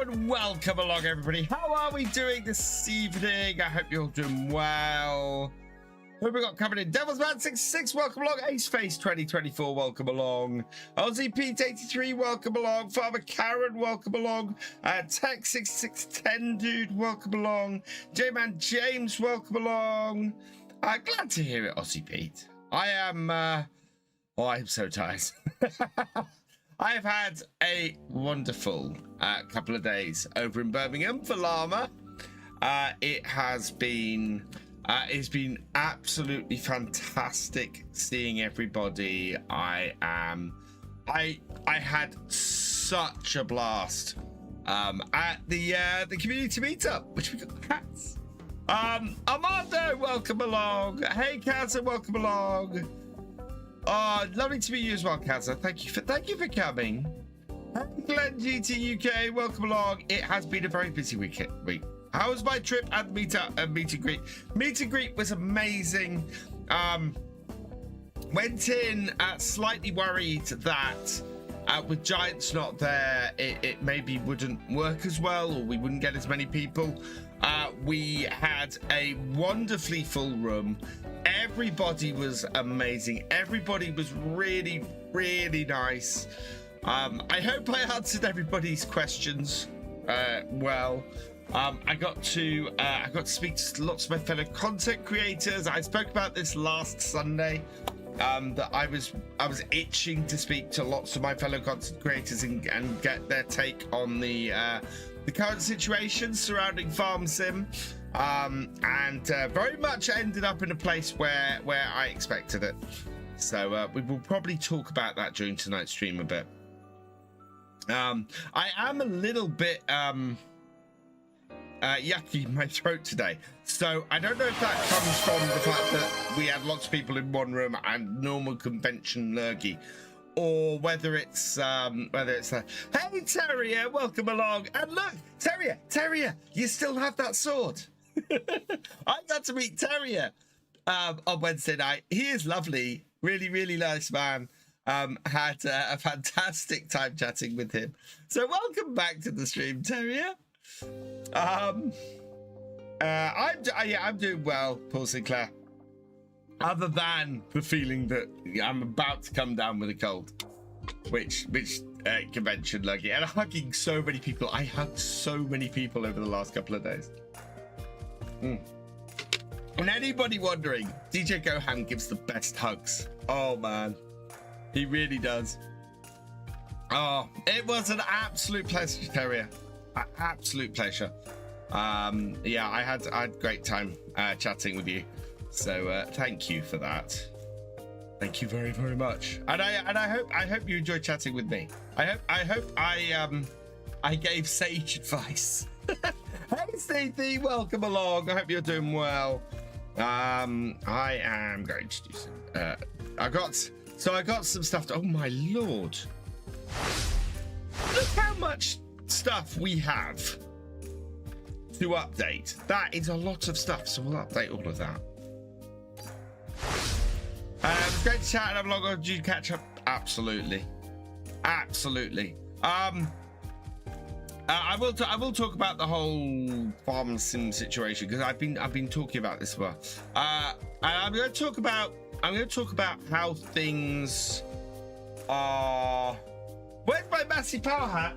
and welcome along, everybody. How are we doing this evening? I hope you're all doing well. Who have we got coming in? Devil's Man 66, welcome along. Ace Face 2024, welcome along. Aussie Pete 83, welcome along. Farmer Karen, welcome along. Tech 6610, dude, welcome along. J-Man James, welcome along. Glad to hear it, Aussie Pete. I am, I am so tired. I've had a wonderful couple of days over in Birmingham for Llama. It's been absolutely fantastic seeing everybody. I had such a blast at the community meetup, which we got cats. Armando, welcome along. Hey Kazza, welcome along. Oh, lovely to meet you as well, Kazza. Thank you for coming. Glenn GT UK, welcome along. It has been a very busy week. How was my trip at the meet and greet? Meet and greet was amazing. Went in slightly worried that with Giants not there, it maybe wouldn't work as well, or we wouldn't get as many people. We had a wonderfully full room. Everybody was amazing. Everybody was really, really nice. I hope I answered everybody's questions well. I got to speak to lots of my fellow content creators. I spoke about this last Sunday. That I was itching to speak to lots of my fellow content creators and get their take on the current situation surrounding Farm Sim, and very much ended up in a place where I expected it. So we will probably talk about that during tonight's stream a bit. I am a little bit yucky in my throat today, so I don't know if that comes from the fact that we had lots of people in one room and normal convention lurgy, or whether it's hey Terrier, welcome along. And look, Terrier, you still have that sword. I got to meet Terrier on Wednesday night. He is lovely, really, really nice man. Had a fantastic time chatting with him. So welcome back to the stream, Terrier. I'm doing well, Paul Sinclair. Other than the feeling that I'm about to come down with a cold, which convention lucky, and hugging so many people. I hugged so many people over the last couple of days. And anybody wondering, DJ Gohan gives the best hugs. Oh man, he really does. Oh, it was an absolute pleasure, Terrier. Absolute pleasure. Yeah, I had a great time chatting with you. So thank you for that. Thank you very, very much. And I hope you enjoyed chatting with me. I hope I gave sage advice. Hey Stevie, welcome along. I hope you're doing well. I am going to do some I got some stuff to, oh my lord. Look how much stuff we have to update. That is a lot of stuff, so we'll update all of that. It's great to chat and have a long. Did you catch up? Absolutely. I will talk about the whole Farm Sim situation, because I've been talking about this as well. And I'm going to talk about how things are. Where's my massive power hat?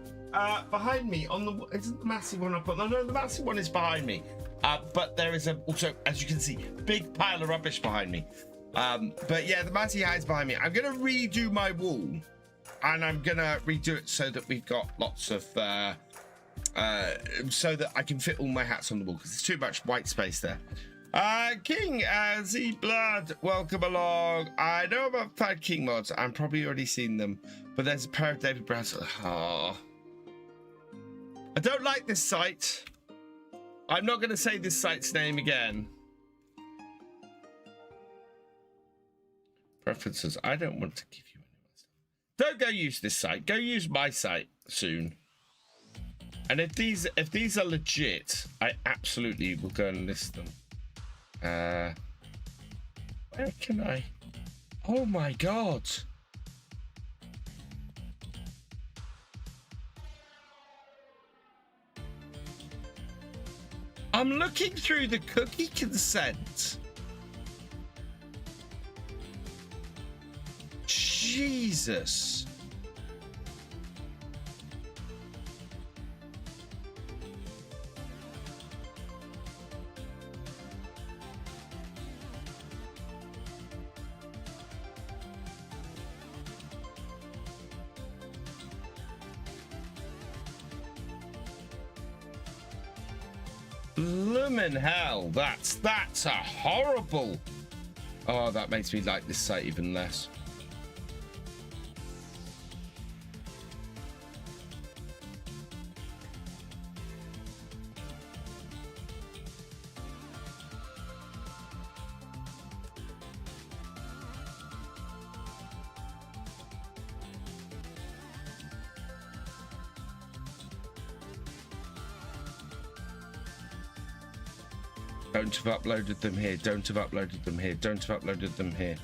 Behind me on the, isn't the massive one up on? No, the massive one is behind me. But there is also, as you can see, big pile of rubbish behind me. But yeah, the massive hat is behind me. I'm gonna redo my wall, and I'm gonna redo it so that we've got lots of, so that I can fit all my hats on the wall, because there's too much white space there. King Z Blood, welcome along. I know about 5 King mods. I'm probably already seen them, but there's a pair of David Browns. Oh. I don't like this site. I'm not going to say this site's name again. Preferences. I don't want to give you any more stuff. Don't go use this site. Go use my site soon. And if these are legit, I absolutely will go and list them. Where can I? Oh my god. I'm looking through the cookie consent. Jesus. Bloomin' hell, that's a horrible. Oh, that makes me like this site even less. Don't have uploaded them here. Don't have uploaded them here. Don't have uploaded them here.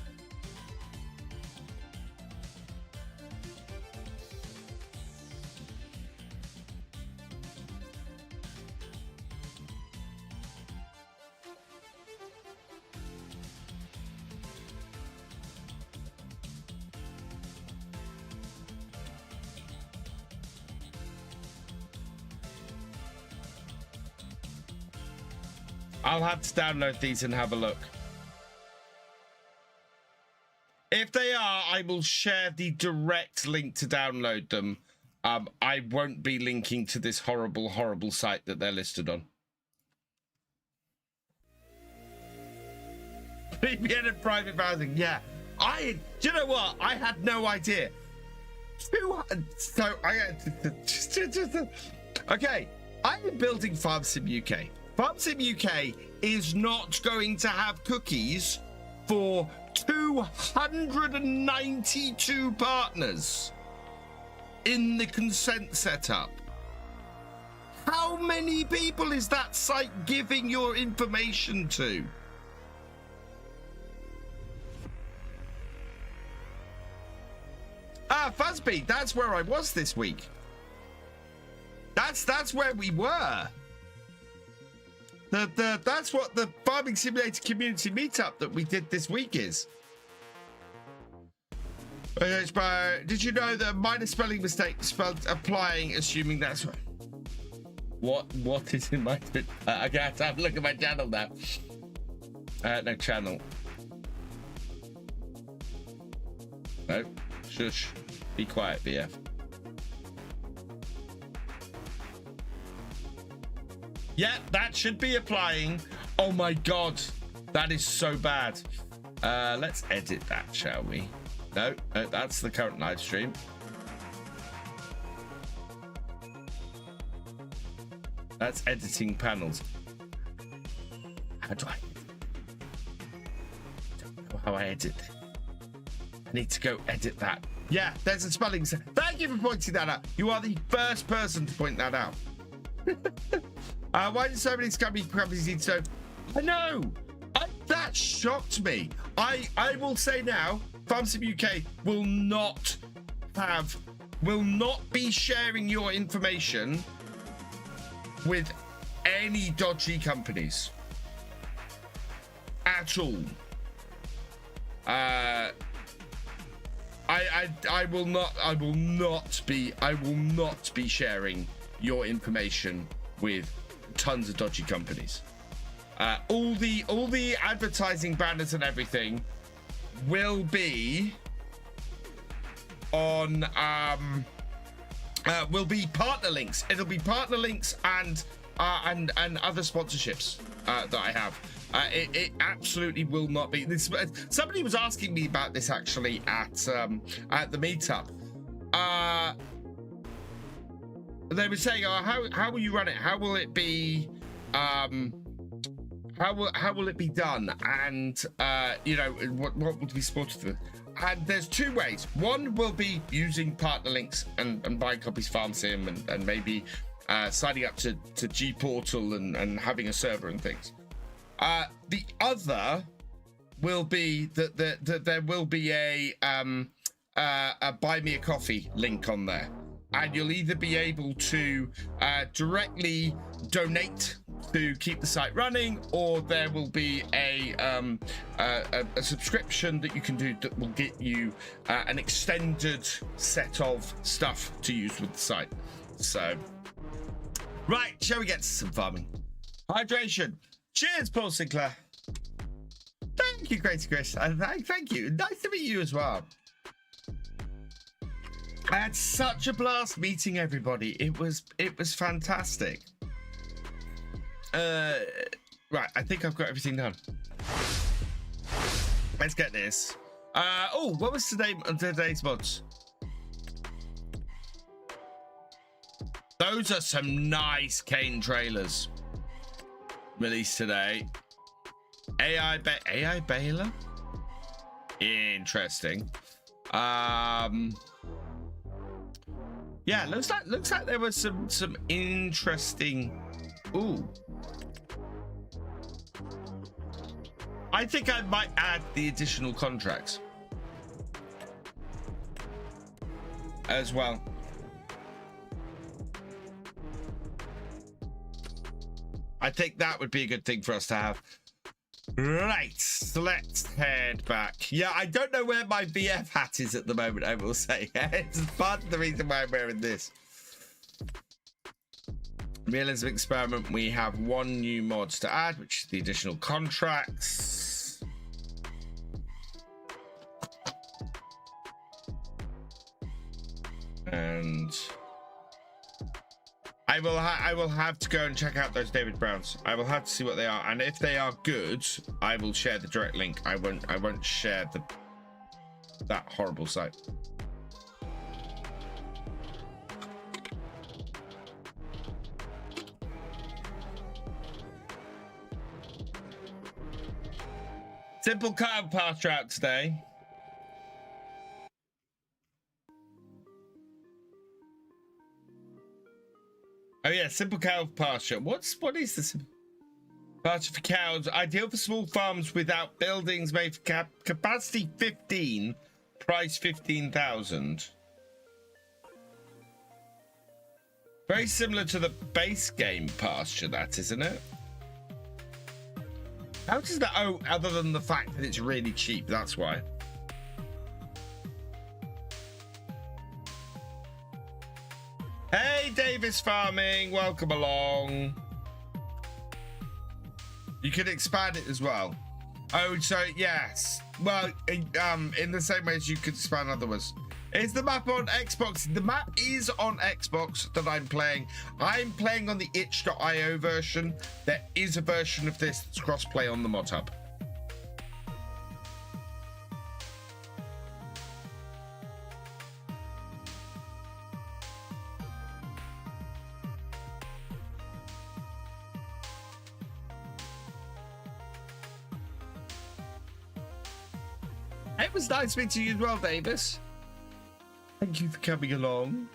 I'll have to download these and have a look. If they are, I will share the direct link to download them. I won't be linking to this horrible, horrible site that they're listed on. VPN and private browsing, yeah. Do you know what? I had no idea. Okay, I'm building Farm Sim UK. Farm Sim UK is not going to have cookies for 292 partners in the consent setup. How many people is that site giving your information to? Ah, Fuzzbeat, that's where I was this week. That's where we were. That's what the Farming Simulator community meetup that we did this week is. Did you know that minor spelling mistake spelled applying, assuming that's what is in my okay, I have to have a look at my channel now. No channel. No, shush. Be quiet, BF. Yeah, that should be applying. Oh my god, that is so bad. Let's edit that, shall we? No, that's the current live stream. That's editing panels. How do I don't know how I edit. I need to go edit that. Yeah, there's a spelling. Thank you for pointing that out. You are the first person to point that out. Why did so many scummy companies need so? I know. That shocked me. I will say now, FarmSim UK will not be sharing your information with any dodgy companies at all. I will not be sharing your information with tons of dodgy companies. All the advertising banners and everything will be on will be partner links. It'll be partner links and other sponsorships that I have. It absolutely will not be this. Somebody was asking me about this actually at the meetup. They were saying, oh, how will you run it? How will it be how will it be done? And you know, what would be supported with? And there's two ways. One will be using partner links and buying copies FarmSim and maybe signing up to G Portal and having a server and things. The other will be that there will be a buy me a coffee link on there, and you'll either be able to directly donate to keep the site running, or there will be a subscription that you can do that will get you an extended set of stuff to use with the site. So, right, shall we get to some farming? Hydration. Cheers, Paul Sinclair. Thank you, Crazy Chris. And thank you. Nice to meet you as well. I had such a blast meeting everybody. It was fantastic. Right, I think I've got everything done. Let's get this. Oh, what was today's mods? Those are some nice cane trailers released today. AI Baylor. Interesting. Yeah, looks like there was some interesting. Ooh. I think I might add the additional contracts as well. I think that would be a good thing for us to have. Right, so let's head back. Yeah, I don't know where my VF hat is at the moment, I will say. It's part of the reason why I'm wearing this. Realism Experiment, we have one new mod to add, which is the additional contracts. And I will have to go and check out those David Browns. I will have to see what they are, and if they are good, I will share the direct link. I won't share that horrible site. Simple carb pasture out today. Oh yeah, simple cow pasture. What is this? Pasture for cows, ideal for small farms without buildings, made for capacity 15, price 15,000. Very similar to the base game pasture, that isn't it? How does that? Oh, other than the fact that it's really cheap, that's why. Hey, Davis Farming, welcome along. You can expand it as well. Oh, so yes. Well, in the same way as you could expand other ones. Is the map on Xbox? The map is on Xbox that I'm playing. I'm playing on the itch.io version. There is a version of this that's cross-play on the Mod Hub. It was nice meeting you as well, Davis. Thank you for coming along.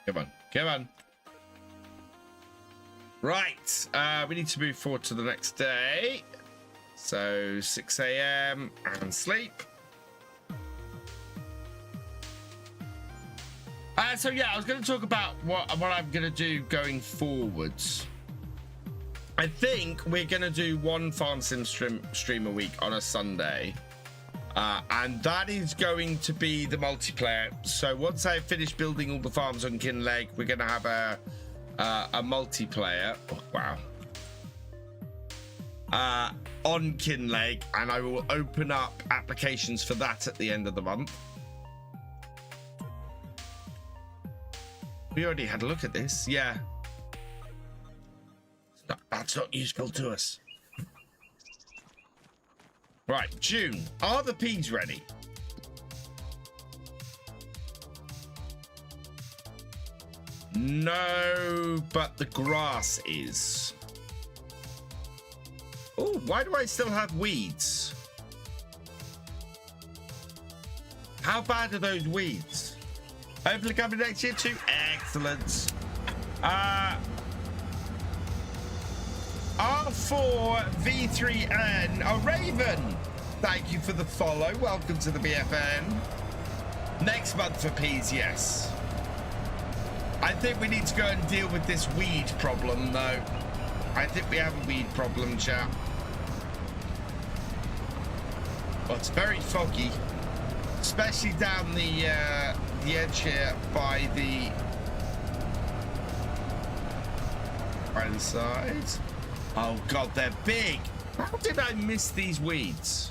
Come on, come on. Right, we need to move forward to the next day. So 6 a.m. and sleep. So yeah, I was going to talk about what I'm going to do going forwards. I think we're going to do one farm sim stream a week on a Sunday. And that is going to be the multiplayer. So once I finish building all the farms on Kinleg, we're going to have a multiplayer. Oh, wow. On Kinleg, and I will open up applications for that at the end of the month. We already had a look at this. Yeah. That's not useful to us. Right, June. Are the peas ready? No, but the grass is. Oh, why do I still have weeds? How bad are those weeds? Hopefully coming next year too. Excellent. R4 V3N, a Raven. Thank you for the follow. Welcome to the BFN. Next month for peas, yes. I think we need to go and deal with this weed problem, though. I think we have a weed problem, chat. Well, it's very foggy, especially down the edge here by the side. Oh God, they're big. How did I miss these weeds?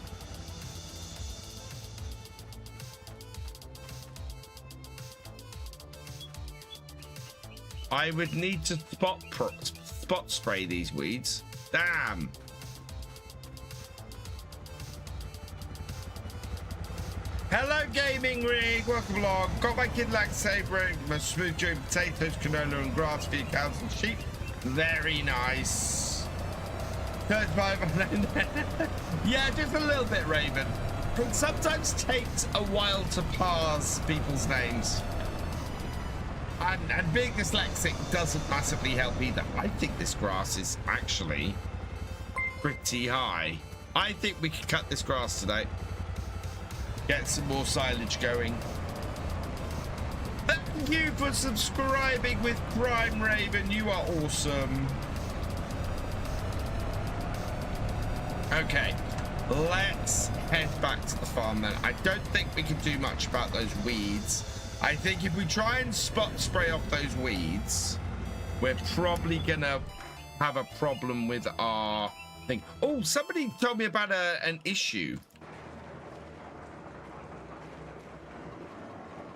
I would need to spot spray these weeds. Damn. Hello, Gaming Rig. Welcome along. Got my Kidlax savouring my smooth chewing potatoes, canola, and grass for your cows and sheep. Very nice. 35. Yeah, just a little bit, Raven. It sometimes takes a while to parse people's names. And being dyslexic doesn't massively help either. I think this grass is actually pretty high. I think we could cut this grass today. Get some more silage going. Thank you for subscribing with Prime Raven. You are awesome. Okay, let's head back to the farm then. I don't think we can do much about those weeds. I think if we try and spot spray off those weeds, we're probably gonna have a problem with our thing. Oh, somebody told me about an issue.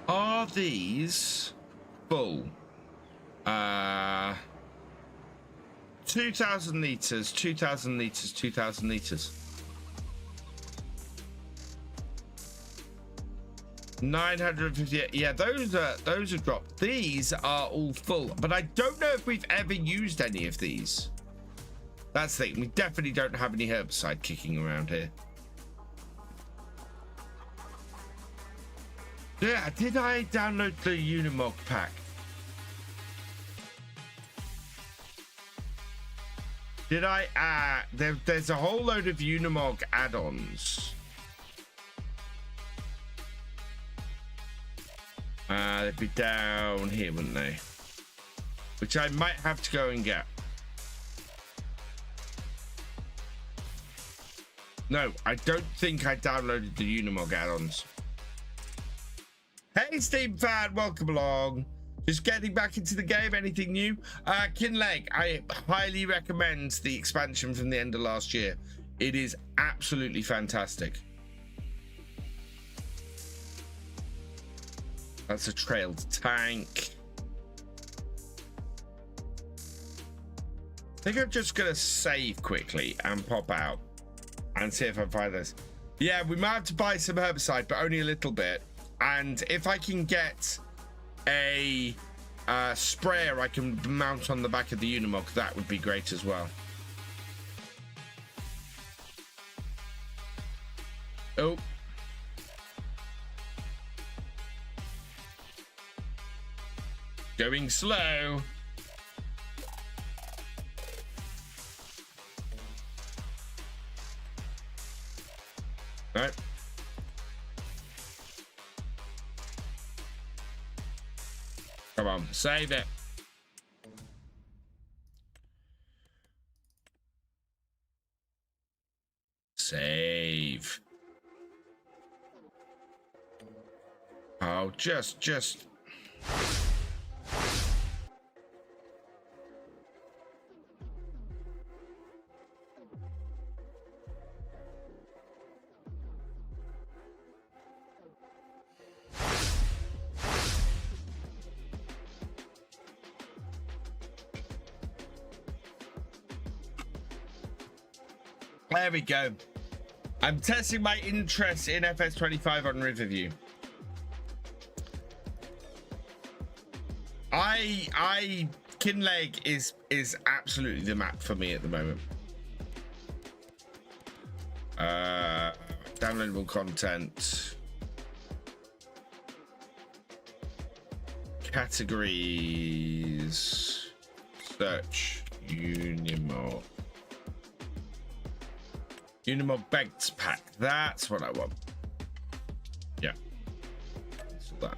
Are these full? 2,000 liters, 2,000 liters, 2,000 liters. 958. Yeah, those are dropped. These are all full, but I don't know if we've ever used any of these. That's the thing. We definitely don't have any herbicide kicking around here. Yeah, did I download the Unimog pack? Did I? There's a whole load of Unimog add-ons. They'd be down here, wouldn't they? Which I might have to go and get. No, I don't think I downloaded the Unimog add-ons. Hey, Steam fan, welcome along. Just getting back into the game. Anything new? Kinleg, I highly recommend the expansion from the end of last year. It is absolutely fantastic. That's a trailed tank. I think I'm just gonna save quickly and pop out and see if I find this. Yeah, we might have to buy some herbicide, but only a little bit. And if I can get a sprayer I can mount on the back of the Unimog, that would be great as well. Oh. Going slow. All right. Come on, save it. Save. Oh, just. There we go. I'm testing my interest in FS25 on Riverview. Kinleg is absolutely the map for me at the moment. Downloadable content. Categories. Search. Unimog. Unimog Bengtsson pack. That's what I want. Yeah. So that.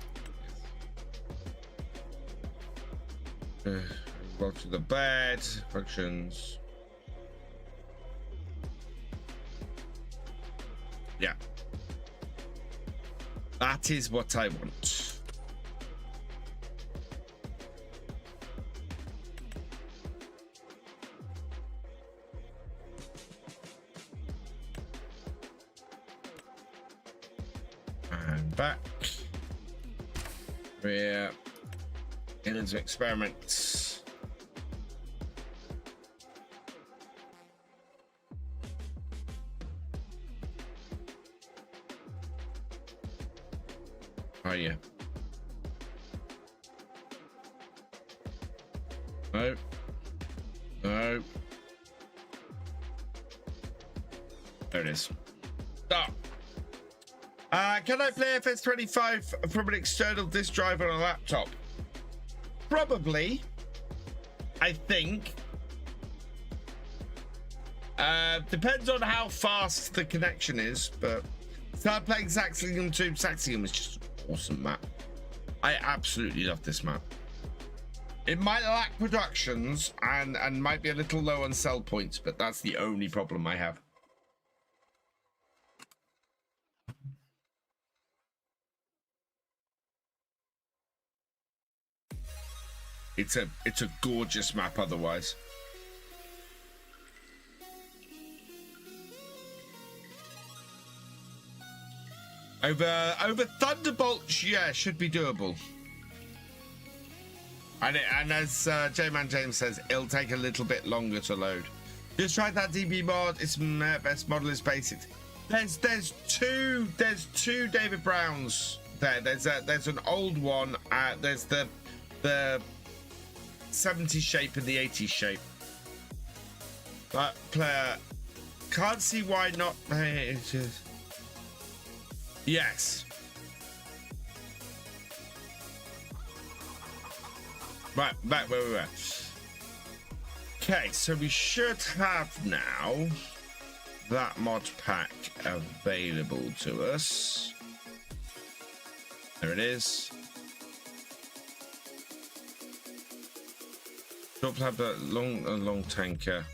Go to the bed. Functions. Yeah. That is what I want. And back. We're Realism Experiment. Oh yeah. No. No. There it is. Oh. Can I play FS25 from an external disk drive on a laptop? Probably. I think. Depends on how fast the connection is, but start playing Saxlingham 2. Saxlingham is just an awesome map. I absolutely love this map. It might lack productions and might be a little low on sell points, but that's the only problem I have. It's a gorgeous map otherwise. Over Thunderbolts, yeah, should be doable. And as J-Man James says, it'll take a little bit longer to load. Just tried that DB mod. Its best model is basic. There's two David Browns there. There's an old one. There's the 70s shape and the 80s shape. But player can't see why not. Yes. Right, back where we were. Okay, so we should have now that mod pack available to us. There it is. Don't have a long tanker.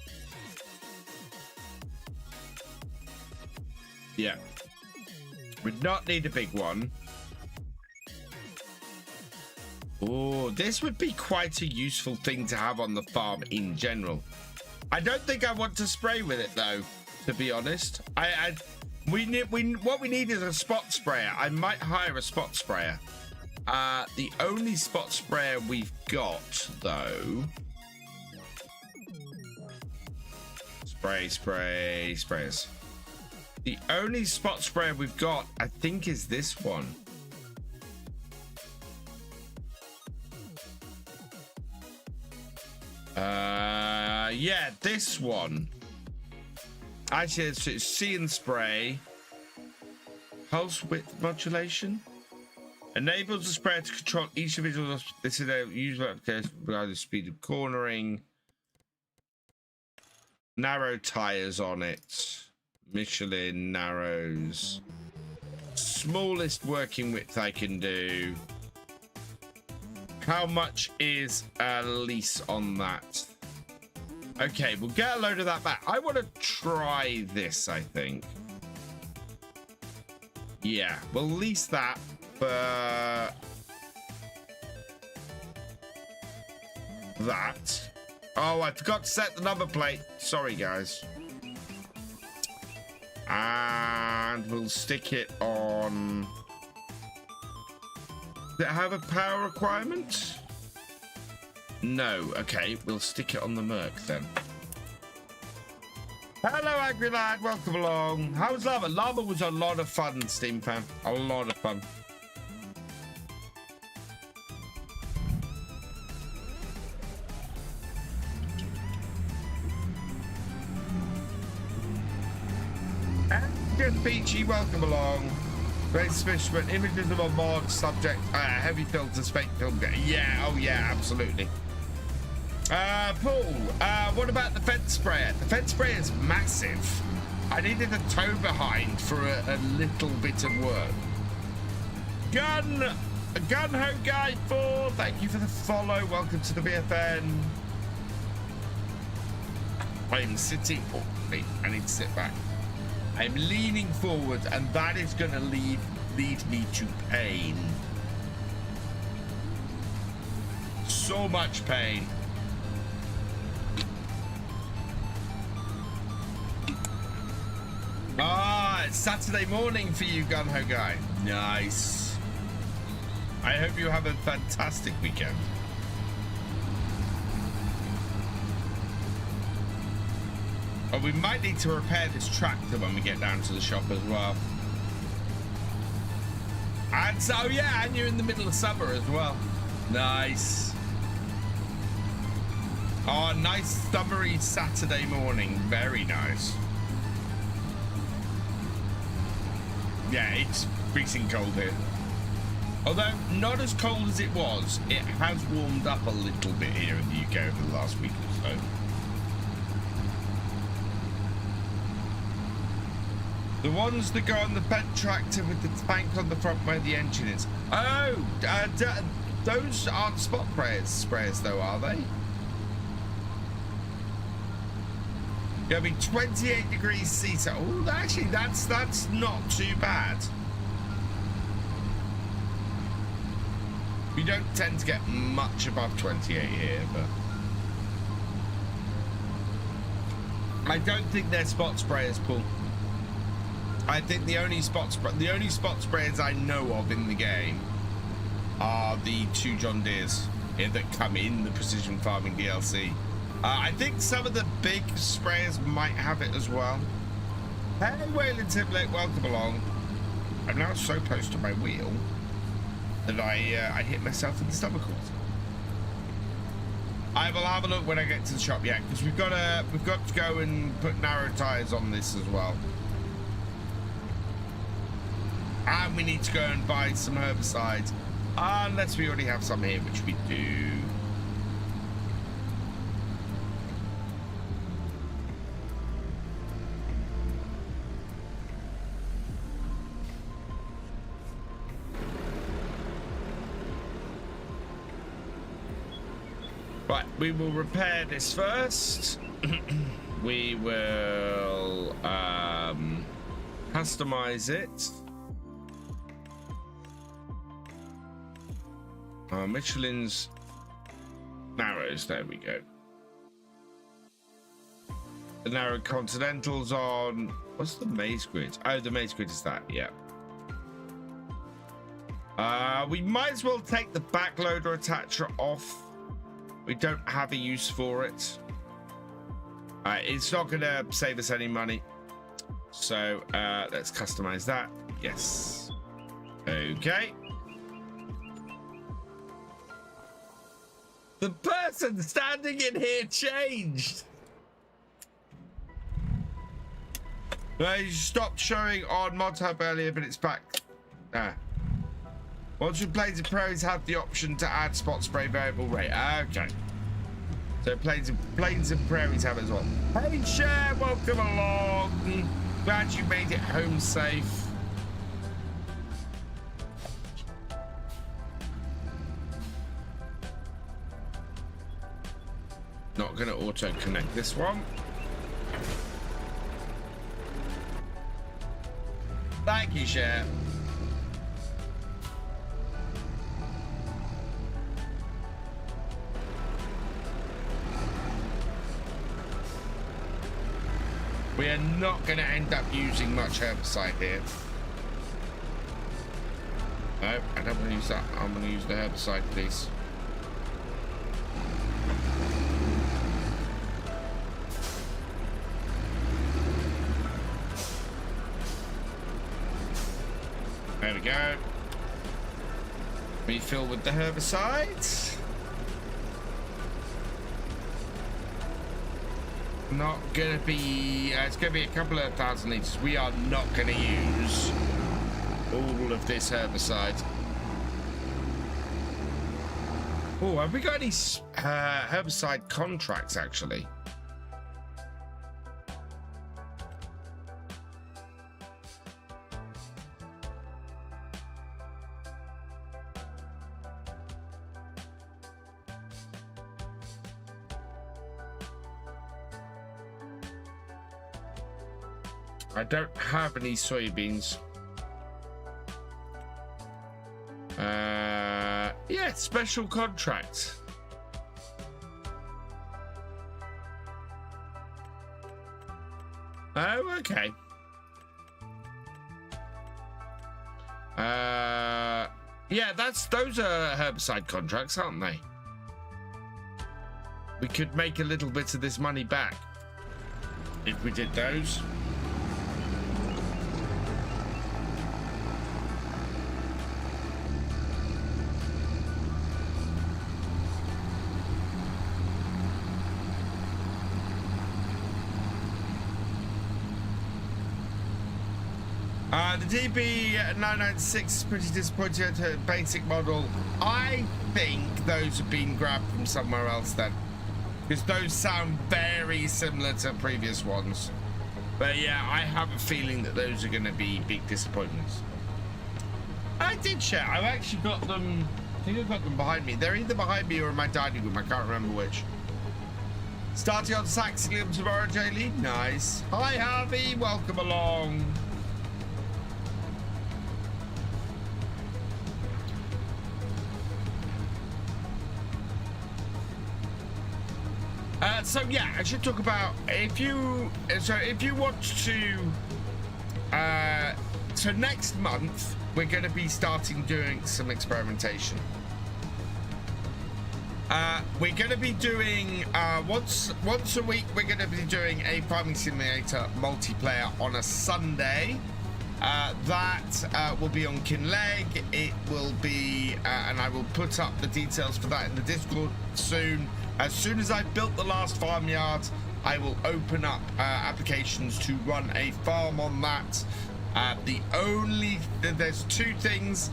Yeah. Would not need a big one. Oh, this would be quite a useful thing to have on the farm in general. I don't think I want to spray with it though, to be honest. What we need is a spot sprayer. I might hire a spot sprayer. The only spot sprayer we've got though. Sprayers. The only spot sprayer we've got, I think, is this one. Yeah, this one. Actually, it's see and spray. Pulse width modulation. Enables the sprayer to control each individual. This is a user application regarding the speed of cornering. Narrow tires on it. Michelin narrows. Smallest working width I can do. How much is a lease on that? Okay, we'll get a load of that back. I want to try this, I think. Yeah, we'll lease that for that. Oh, I forgot to set the number plate. Sorry, guys. And we'll stick it on. Does it have a power requirement? No. Okay, we'll stick it on the Merc then. Hello, Angry Lad. Welcome along. How was Lava? Lava was a lot of fun, Steam fan. A lot of fun. Good Peachy, welcome along. Great suspicion, images of a mod subject, heavy filters, fake film. Yeah, oh yeah, absolutely. Paul, what about the fence sprayer? The fence sprayer is massive. I needed a tow behind for a little bit of work. Gun Gun-Ho Guy 4, thank you for the follow. Welcome to the BFN. I'm sitting. Oh, wait, I need to sit back. I'm leaning forward, and that is going to lead me to pain. So much pain. Ah, it's Saturday morning for you, Gun-Ho Guy. Nice. I hope you have a fantastic weekend. Oh, we might need to repair this tractor when we get down to the shop as well. And so, yeah, and you're in the middle of summer as well. Nice. Oh, nice summery Saturday morning. Very nice. Yeah, it's freezing cold here. Although not as cold as it was, it has warmed up a little bit here in the UK over the last week or so. The ones that go on the bent tractor with the tank on the front where the engine is. Oh, those aren't spot sprayers though, are they? Gonna be 28 degrees C. Oh, actually, that's not too bad. We don't tend to get much above 28 here, but I don't think they're spot sprayers, Paul. I think the only spot sprayers I know of in the game are the 2 John Deeres that come in the Precision Farming DLC. I think some of the big sprayers might have it as well. Hey, Wayland Timberlake, welcome along. I'm now so close to my wheel that I hit myself in the stomach. I will have a look when I get to the shop, yeah, because we've got to go and put narrow tires on this as well. And we need to go and buy some herbicides, unless we already have some here, which we do. Right, we will repair this first. We will customize it. Michelin's narrows, there we go. The narrow continentals on, what's the maze grid? Oh, the maze grid is that, yeah. We might as well take the backloader attacher off. We don't have a use for it. It's not gonna save us any money. So let's customize that. Yes. Okay. The person standing in here changed. You stopped showing on Mod Hub earlier, but it's back. Once your Planes and Prairies have the option to add spot spray variable rate. Okay. So Planes and Prairies have it as well. Hey, Cher, welcome along. Glad you made it home safe. Not going to auto connect this one. Thank you, Cher. we are not going to end up using much herbicide here. No, I don't want to use that. I'm going to use the herbicide, please. There we go. Refill with the herbicide. Not gonna be, it's gonna be a couple of thousand liters. We are not gonna use all of this herbicide. Oh, have we got any herbicide contracts actually? I don't have any soybeans. Yeah, special contract. Oh, okay. Yeah, those are herbicide contracts, aren't they? We could make a little bit of this money back if we did those. The DB996 is pretty disappointing to basic model. I think those have been grabbed from somewhere else then, because those sound very similar to previous ones. But yeah, I have a feeling that those are going to be big disappointments. I did share. I've actually got them. I think I've got them behind me. They're either behind me or in my dining room. I can't remember which. Starting on Saxlingham tomorrow, Jaylee. Nice. Hi, Harvey. Welcome along. So yeah, I should talk about if you want to. So next month we're going to be starting doing some experimentation. We're going to be doing once a week. We're going to be doing a farming simulator multiplayer on a Sunday. That will be on Kinleg. It will be, and I will put up the details for that in the Discord soon. As soon as I've built the last farmyard, I will open up applications to run a farm on that. There's two things.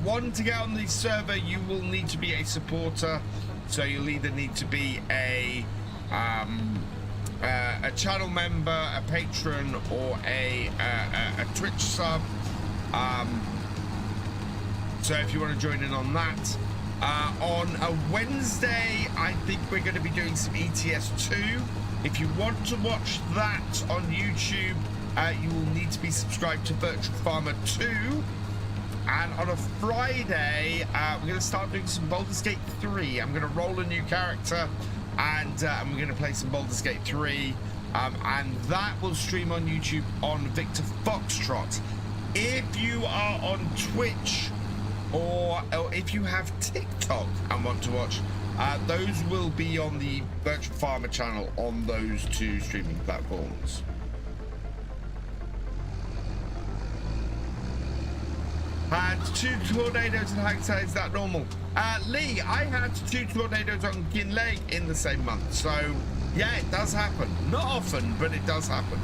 One, to get on the server, you will need to be a supporter. So you'll either need to be a channel member, a patron, or a Twitch sub. So if you want to join in on that. On a Wednesday, I think we're going to be doing some ETS2. If you want to watch that on YouTube, you will need to be subscribed to VeteranModding 2. And on a Friday, we're going to start doing some Baldur's Gate 3. I'm going to roll a new character, and we're going to play some Baldur's Gate 3. And that will stream on YouTube on Victor Foxtrot. If you are on Twitch, or if you have TikTok and want to watch, those will be on the VeteranModding channel on those two streaming platforms. Had 2 tornadoes in Hagstad, is that normal? Lee, I had 2 tornadoes on Kinleg in the same month, so yeah, it does happen. Not often, but it does happen.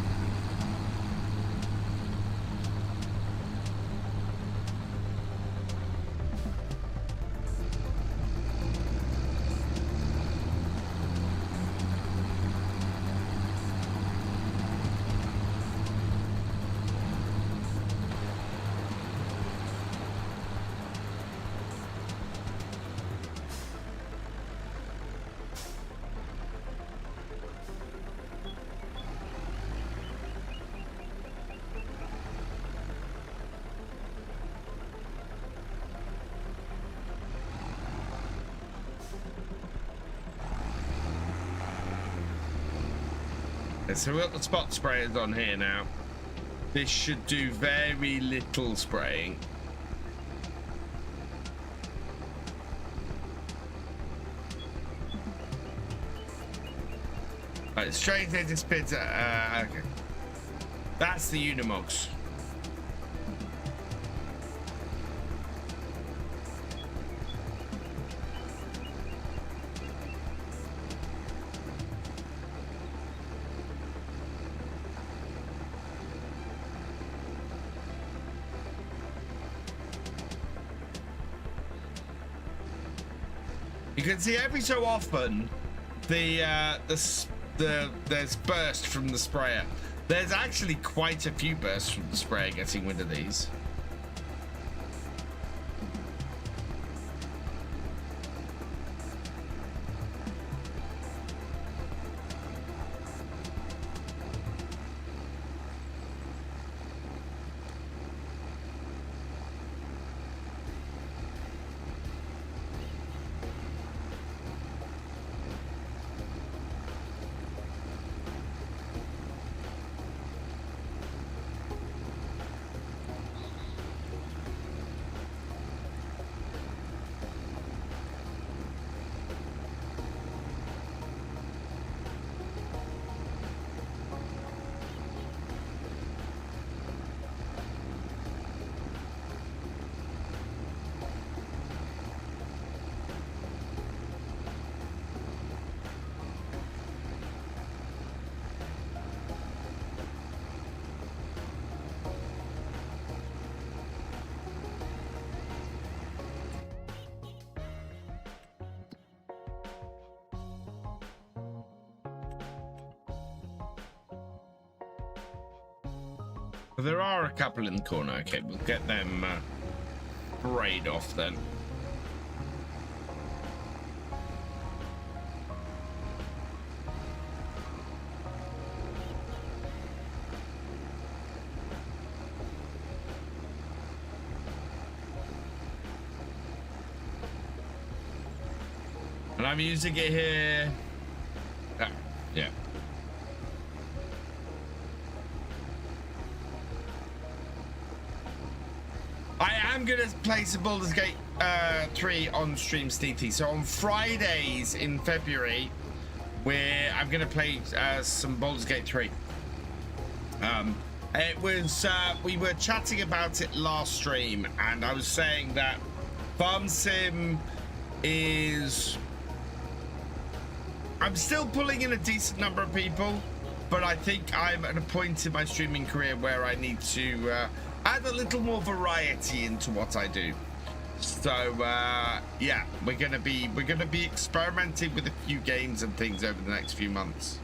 So we've got the spot sprayers on here now. This should do very little spraying. Right, straight into spit. Okay. That's the Unimogs. You can see every so often there's burst from the sprayer. There's actually quite a few bursts from the sprayer getting rid of these. There are a couple in the corner. Okay, we'll get them sprayed off then. And I'm using it here. Ah, yeah. I am going to play some Baldur's Gate 3 on stream, Steethy. So on Fridays in February, I'm going to play some Baldur's Gate 3. It was, we were chatting about it last stream, and I was saying that Farm Sim is... I'm still pulling in a decent number of people, but I think I'm at a point in my streaming career where I need to add a little more variety into what I do. So yeah, we're gonna be experimenting with a few games and things over the next few months.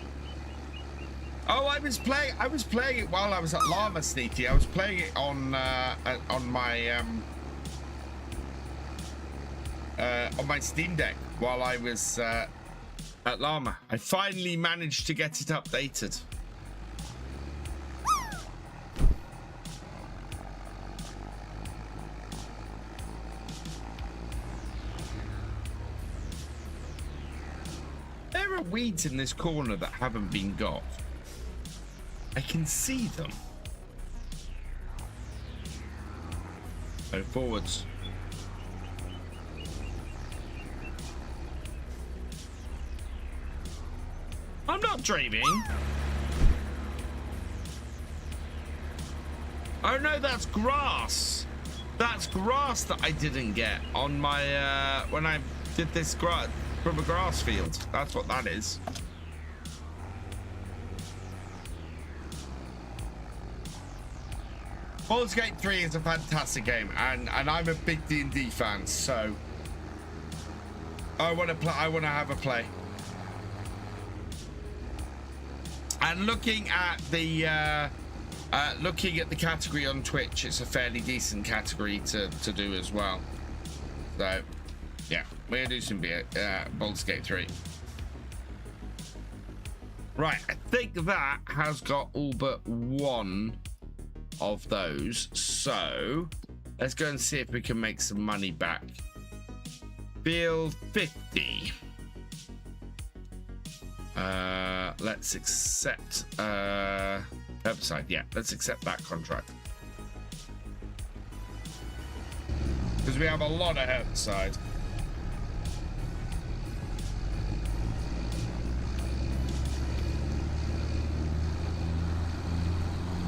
Oh, I was playing it while I was at Llama, Sneaky. I was playing it on my Steam Deck while I was at Llama. I finally managed to get it updated. There are weeds in this corner that haven't been got. I can see them. Go forwards. I'm not dreaming. Oh no, that's grass. That's grass that I didn't get on my when I did this grass from a grass field. That's what that is. Baldur's Gate 3 is a fantastic game, and I'm a big D&D fan, so I want to have a play. And looking at the category on Twitch, it's a fairly decent category to do as well. So yeah, we're gonna do some Baldur's Gate 3. Right, I think that has got all but one of those. So let's go and see if we can make some money back. Field 50. Let's accept herbicide. Yeah, let's accept that contract because we have a lot of herbicide.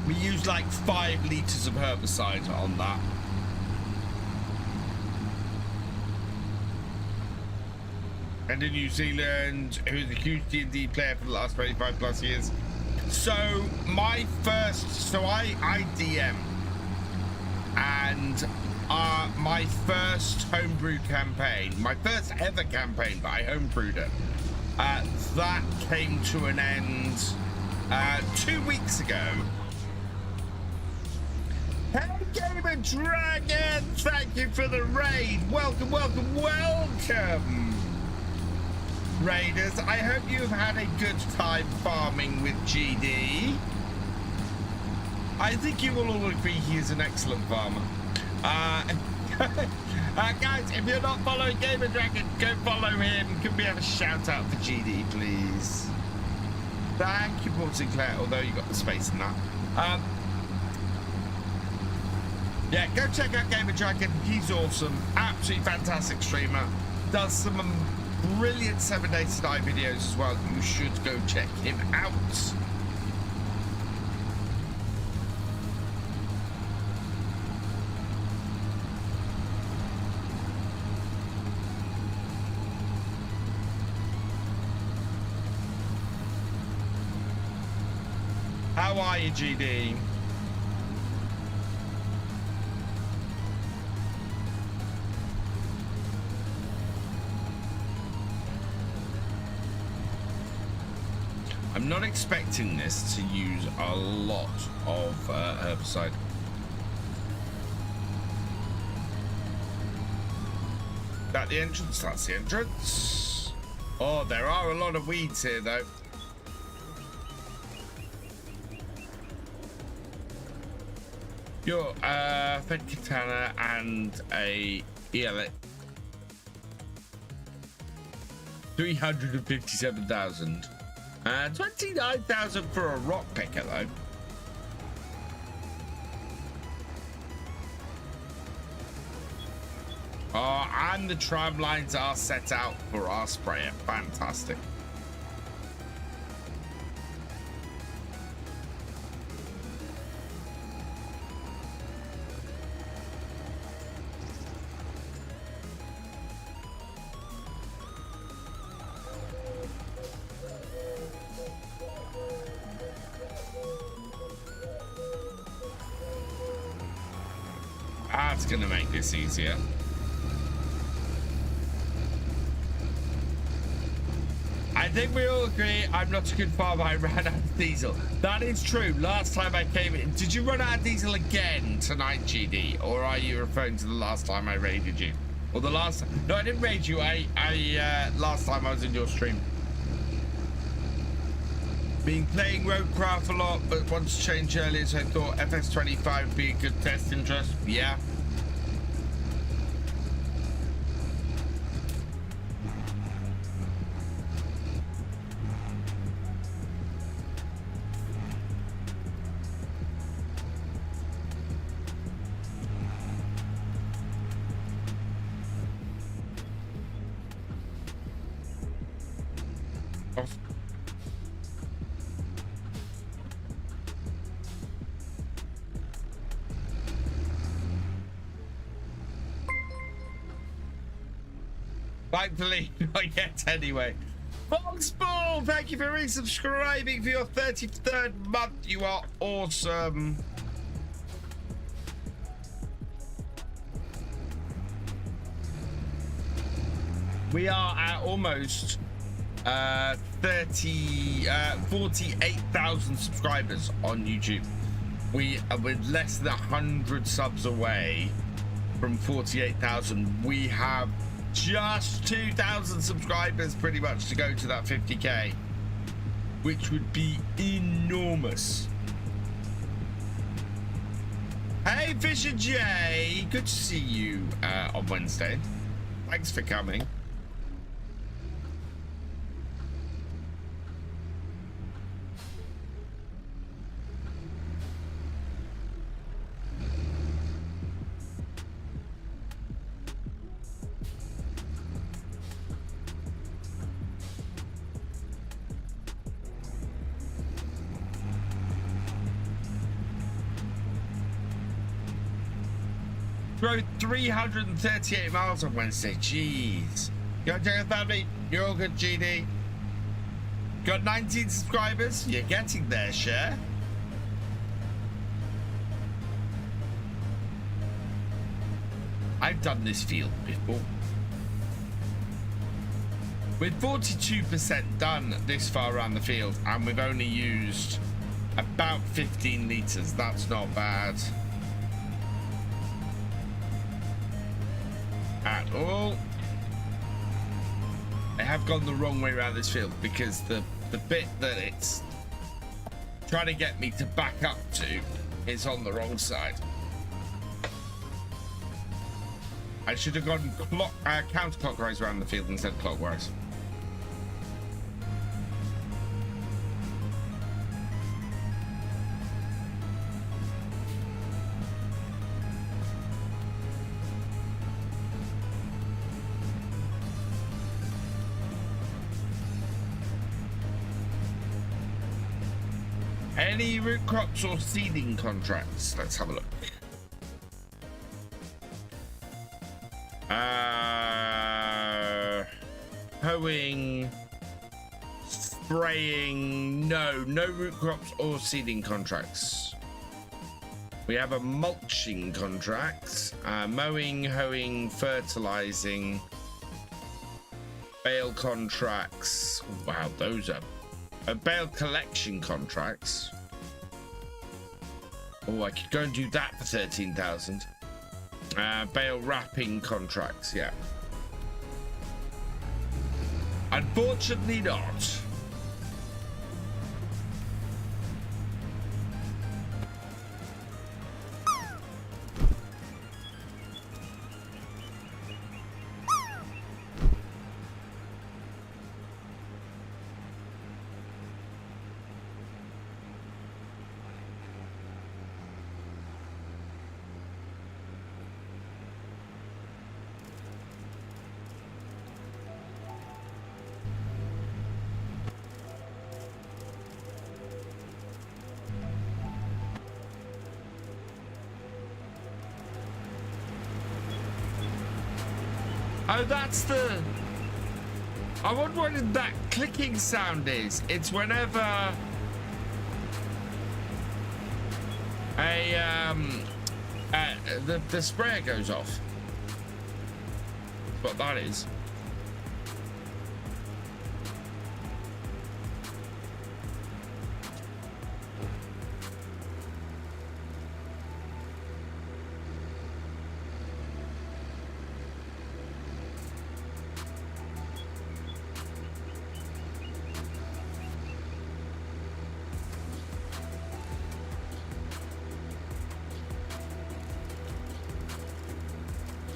We used like 5 liters of herbicide on that. And in New Zealand, who's a huge D&D player for the last 25 plus years. So I DM, and my first homebrew campaign, my first ever campaign, but I homebrewed it. That came to an end 2 weeks ago. Hey, Gamer Dragon, thank you for the raid. Welcome, welcome, welcome. Raiders, I hope you've had a good time farming with GD. I think you will all agree he is an excellent farmer. Guys, if you're not following Gamer Dragon, go follow him. Can we have a shout out for GD, please? Thank you, Paul Sinclair, although you got the space in that. Yeah, go check out Gamer Dragon. He's awesome. Absolutely fantastic streamer. Does some brilliant 7 Days to Die videos as well. You should go check him out. How are you, GD? I'm not expecting this to use a lot of herbicide. That the entrance? That's the entrance. Oh, there are a lot of weeds here, though. Your fed katana and a ELA. 357,000. 29,000 for a rock picker, though. Oh, and the tram lines are set out for our sprayer. Fantastic. That's going to make this easier. I think we all agree I'm not a good farmer. I ran out of diesel. That is true. Last time I came in, did you run out of diesel again tonight, GD? Or are you referring to the last time I raided you? Or the last? No, I didn't raid you. Last time I was in your stream. Been playing Roadcraft a lot, but wanted to change earlier, so I thought FS25 would be a good test interest. Yeah. Thankfully, not yet anyway. Foxball, thank you for resubscribing for your 33rd month. You are awesome. We are at almost 48,000 subscribers on YouTube. We are with less than 100 subs away from 48,000. We have just 2,000 subscribers pretty much to go to that 50k, which would be enormous. Hey Thefisherj, good to see you on Wednesday. Thanks for coming. Drove 338 miles on Wednesday. Jeez. You want to check out family? You're all good, GD. Got 19 subscribers. You're getting there, Cher. I've done this field before. With 42% done this far around the field, and we've only used about 15 litres. That's not bad at all. I have gone the wrong way around this field because the bit that it's trying to get me to back up to is on the wrong side. I should have gone counterclockwise around the field instead of clockwise. Any root crops or seeding contracts? Let's have a look. Hoeing, spraying, no root crops or seeding contracts. We have a mulching contract, mowing, hoeing, fertilizing, bale contracts. Wow, those are Bale collection contracts. Oh, I could go and do that for 13,000. Bale wrapping contracts, yeah. Unfortunately not. Oh, that's the... I wonder what that clicking sound is. It's whenever the sprayer goes off. That's what that is.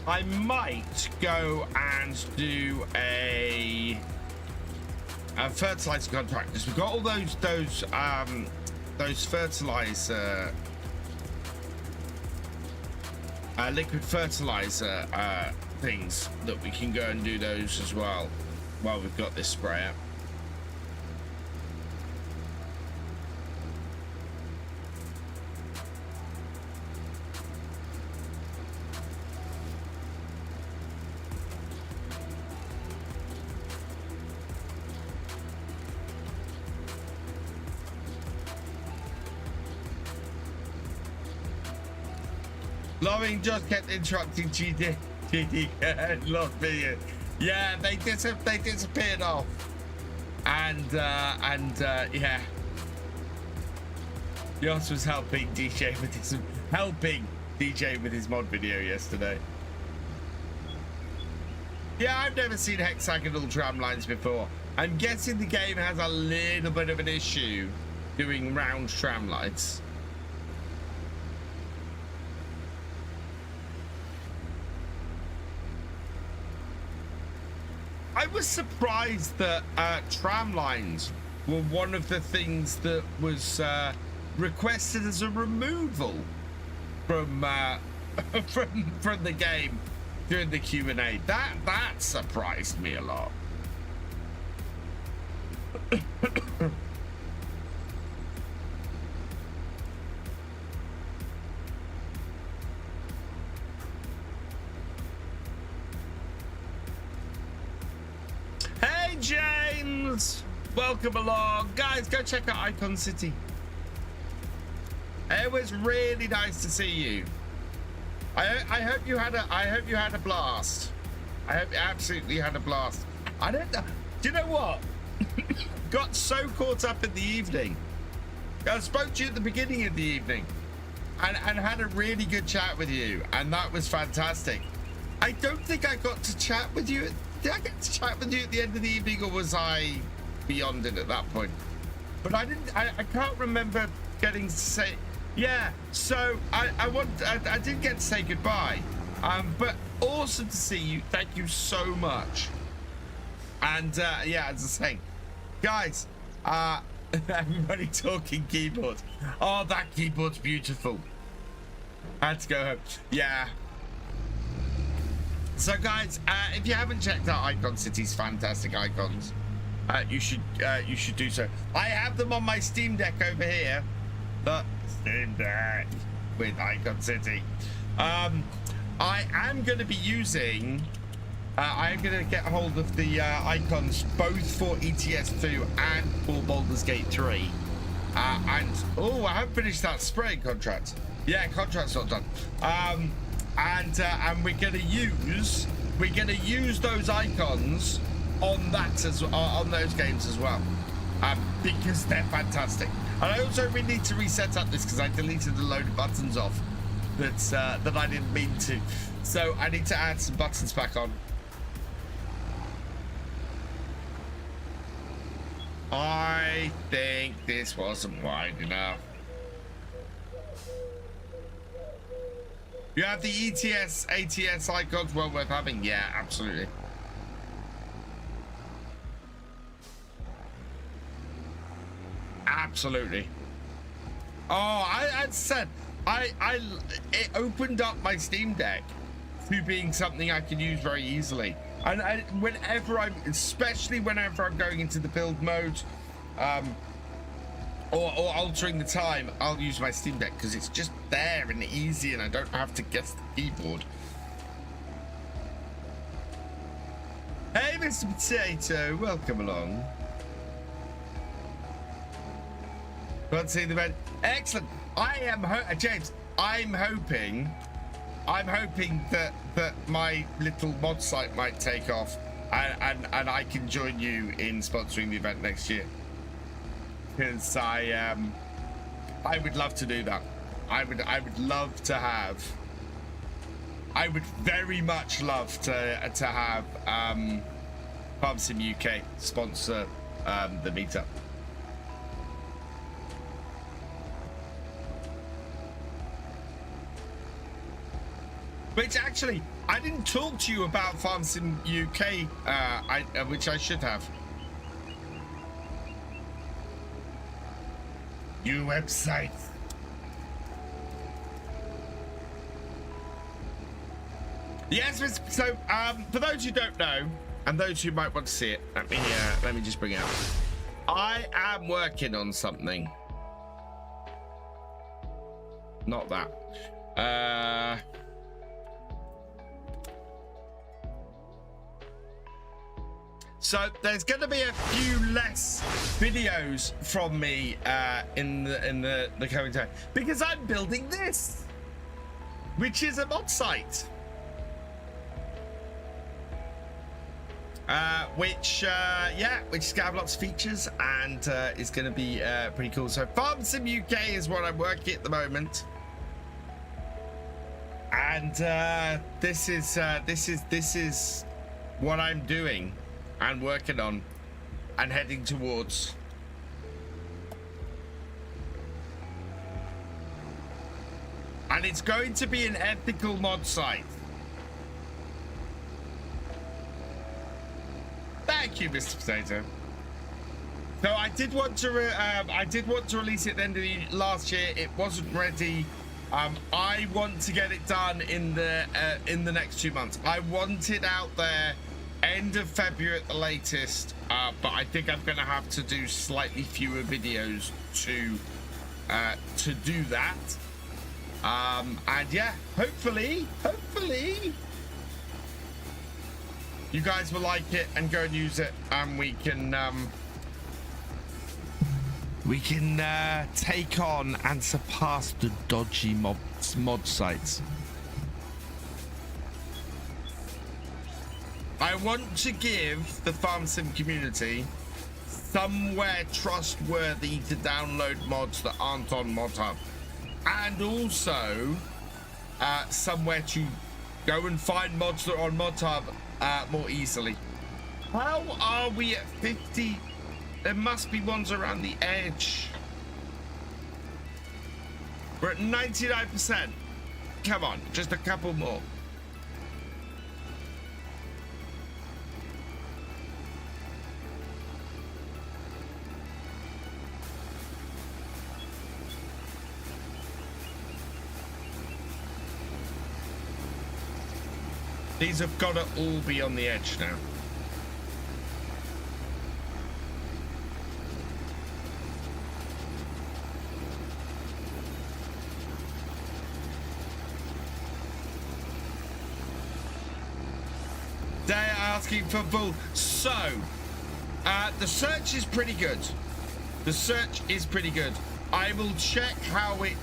I might go and do a fertilizer contract because we've got all those fertilizer liquid fertilizer things that we can go and do those as well while we've got this sprayer. Loving just kept interrupting GD lost video. Yeah, they disappeared off, and yeah, Yoss was helping DJ with his mod video yesterday. Yeah, I've never seen hexagonal tram lines before. I'm guessing the game has a little bit of an issue doing round tram lines. I was surprised that tram lines were one of the things that was requested as a removal from from the game during the Q&A. That surprised me a lot. James, welcome along, guys. Go check out Icon City. It was really nice to see you. I hope you had a blast. I hope you absolutely had a blast. I don't know. Do you know what? Got so caught up in the evening. I spoke to you at the beginning of the evening, and had a really good chat with you, and that was fantastic. I don't think I got to chat with you. Did I get to chat with you at the end of the evening, or was I beyond it at that point? But I didn't. I can't remember getting to say. Yeah. So I did get to say goodbye. But awesome to see you. Thank you so much. And yeah, as I was saying, guys, everybody talking keyboard. Oh, that keyboard's beautiful. I had to go home. Yeah. So guys, if you haven't checked out Icon City's fantastic icons, you should do so. I have them on my Steam Deck over here. The Steam Deck with Icon City. I am going to be using. I am going to get hold of the icons both for ETS2 and for Baldur's Gate 3. And oh, I haven't finished that spraying contract. Yeah, contract's not done. And we're gonna use those icons on that on those games as well. because they're fantastic. And I also really need to reset up this because I deleted a load of buttons off that I didn't mean to. So I need to add some buttons back on. I think this wasn't wide enough. You have the ETS, ATS icons, well worth having. Yeah, absolutely. Absolutely. Oh, I said, it opened up my Steam Deck to being something I can use very easily. And especially whenever I'm going into the build mode, or altering the time, I'll use my Steam Deck because it's just there and easy, and I don't have to guess the keyboard. Hey, Mr. Potato, welcome along. Can't see the event. Excellent. I am James. I'm hoping that my little mod site might take off, and I can join you in sponsoring the event next year. Because I would love to do that. I would love to have. I would very much love to have FarmSim UK sponsor the meetup. Which actually, I didn't talk to you about FarmSim UK, which I should have. New website. Yes, so for those who don't know, and those who might want to see it, let me just bring it up. I am working on something. Not that. So there's going to be a few less videos from me in the coming time because I'm building this, which is a mod site, which is going to have lots of features and is going to be pretty cool. So FarmSim UK is what I'm working at the moment, and this is what I'm doing and working on and heading towards. And it's going to be an ethical mod site. Thank you, Mr. Potato. So I did want to release it at the end of the last year. It wasn't ready. I want to get it done in the next 2 months. I want it out there end of February at the latest, but I think I'm going to have to do slightly fewer videos to do that. And yeah, hopefully you guys will like it and go and use it, and we can take on and surpass the dodgy mod sites. I want to give the FarmSim community somewhere trustworthy to download mods that aren't on ModHub, and also somewhere to go and find mods that are on ModHub more easily. How are we at 50? There must be ones around the edge. We're at 99%. Come on, just a couple more. These have got to all be on the edge now. They're asking for full. So, the search is pretty good. The search is pretty good. I will check how it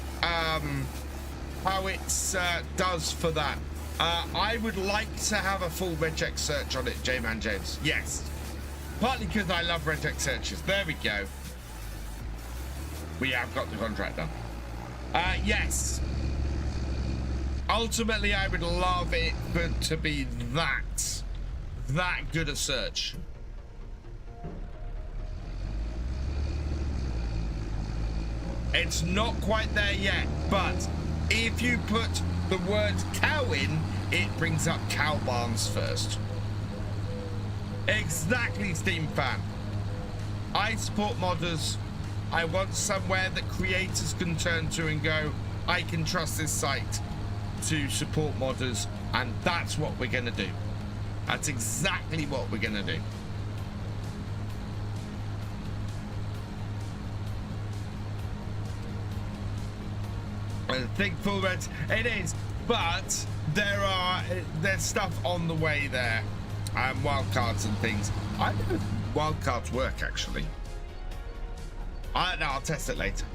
does for that. I would like to have a full regex search on it, J-Man James. Yes. Partly because I love red text searches. There we go. We have got the contract done. Yes. Ultimately, I would love it to be that good a search. It's not quite there yet, but if you put the word cow in, it brings up cow barns first. Exactly, Steam fan. I support modders. I want somewhere that creators can turn to and go, I can trust this site to support modders, and that's what we're gonna do. That's exactly what we're gonna do. I think full reds, it is, but there's stuff on the way there, wildcards and things. I don't know if wildcards work actually. I'll test it later.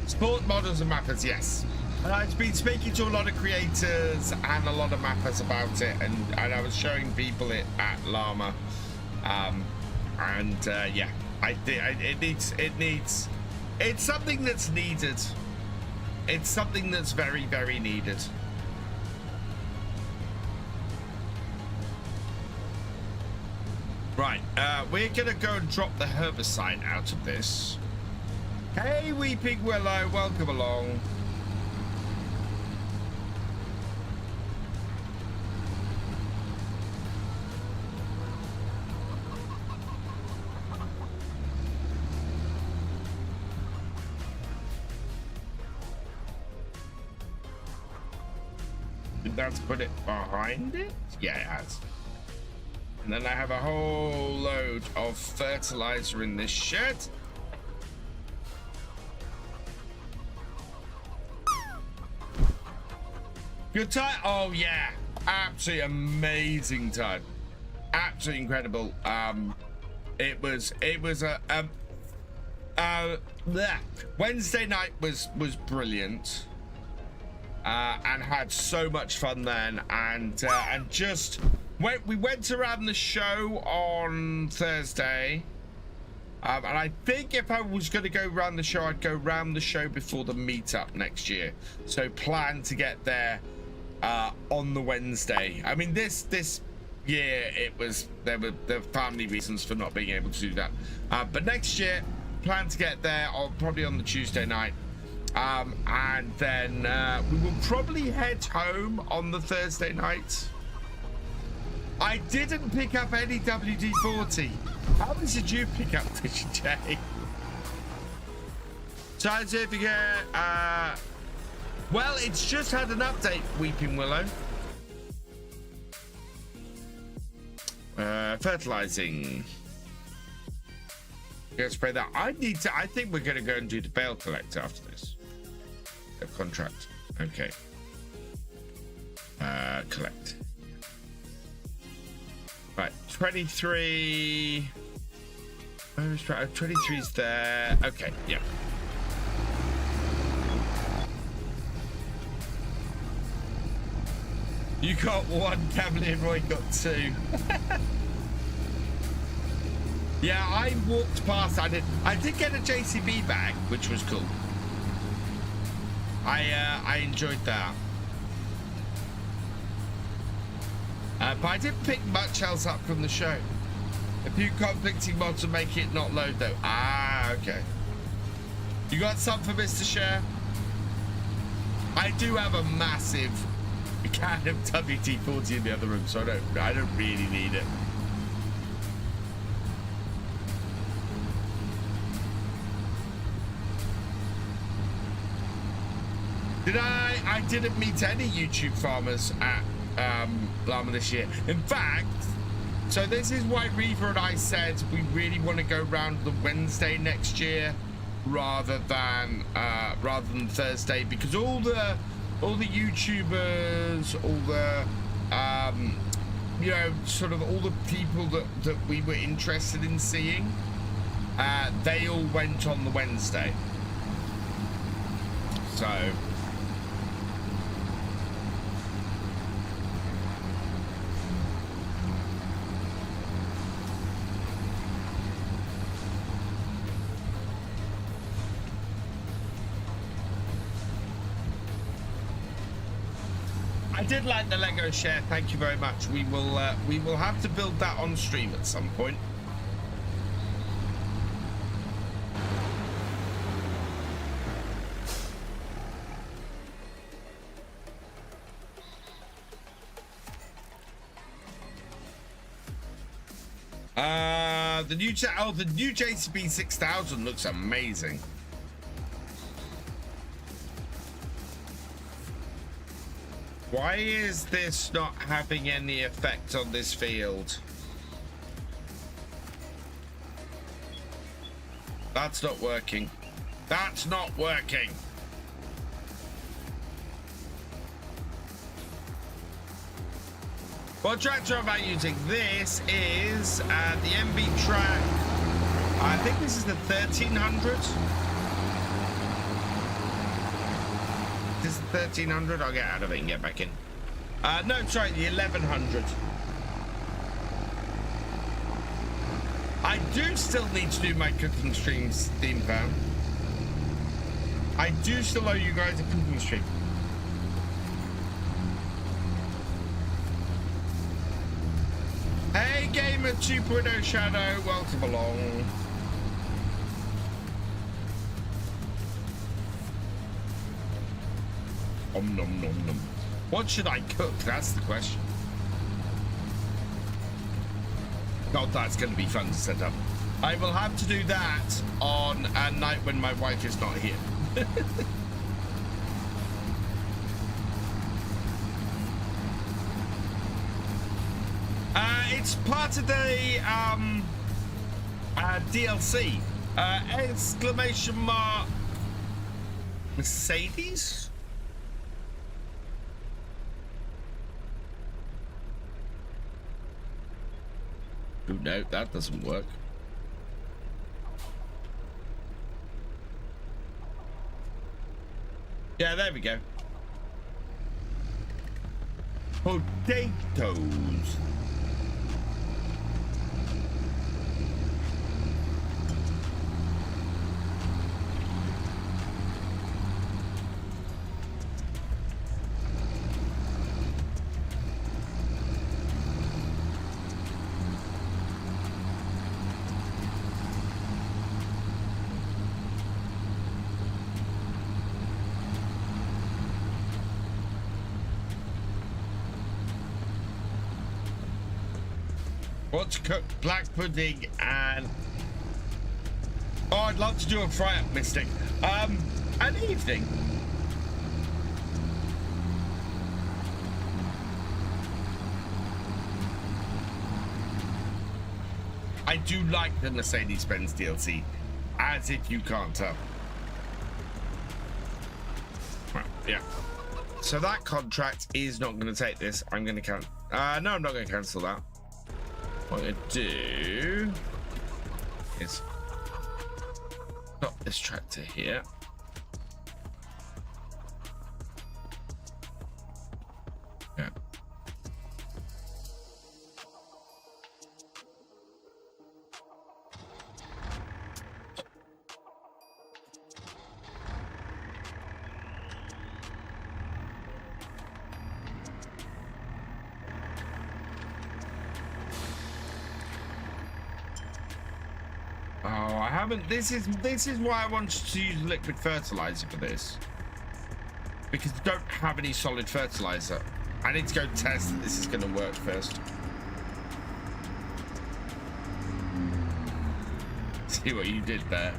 Sport modders and mappers, yes. And I've been speaking to a lot of creators and a lot of mappers about it, and I was showing people it at Llama, yeah, it needs. It's something that's needed. It's something that's very, very needed. Right, we're gonna go and drop the herbicide out of this. Hey, Weeping Willow, welcome along. That's put it behind it? Yeah, it has. And then I have a whole load of fertilizer in this shed. Good time? Oh yeah, absolutely amazing time. Absolutely incredible. It was Wednesday night was brilliant. And had so much fun then, and just we went around the show on Thursday, and I think if I was going to go around the show, I'd go around the show before the meetup next year. So plan to get there on the Wednesday. I mean, this year there were family reasons for not being able to do that, but next year plan to get there probably on the Tuesday night. And then we will probably head home on the Thursday night. I didn't pick up any WD-40. How did you pick up Fisher J? Scientific, well, it's just had an update, Weeping Willow. Fertilizing. Go spray that. I think we're gonna go and do the bale collector after this. Contract. Okay. Collect. Right. 23. 23's there. Okay. Yeah. You got one, Cavalier Roy got two. Yeah, I walked past. I did get a JCB bag, which was cool. I enjoyed that. But I didn't pick much else up from the show. A few conflicting mods to make it not load though. Ah, okay. You got some for Mr. Cher? I do have a massive can of WD-40 in the other room, so I don't really need it. I didn't meet any YouTube farmers at Llama this year. In fact, so this is why Reaver and I said we really want to go around the Wednesday next year rather than Thursday, because all the YouTubers, all the you know, sort of all the people that we were interested in seeing, they all went on the Wednesday. So I did like the Lego share. Thank you very much. We will have to build that on stream at some point. The new JCB 6000 looks amazing. Why is this not having any effect on this field? That's not working. That's not working. What tractor am I using? This is the MB track. I think this is the 1300. This is the 1300. I'll get out of it and get back in. No, sorry, the 1100. I do still need to do my cooking streams, Steam fam. I do still owe you guys a cooking stream. Hey, Gamer 2.0 Shadow, welcome along. Nom nom nom nom. What should I cook? That's the question. God, that's going to be fun to set up. I will have to do that on a night when my wife is not here. It's part of the DLC. Exclamation mark Mercedes? Oh, no, that doesn't work. Yeah, there we go. Potatoes. What to cook? Black pudding and... Oh, I'd love to do a fry-up, Mystic. An evening. I do like the Mercedes-Benz DLC, as if you can't tell. Well, yeah. So that contract is not going to take this. I'm going to cancel. No, I'm not going to cancel that. What I'm going to do is stop this tractor here. Yeah. This is why I wanted to use liquid fertilizer for this, because I don't have any solid fertilizer. I need to go test that this is going to work first. See what you did there.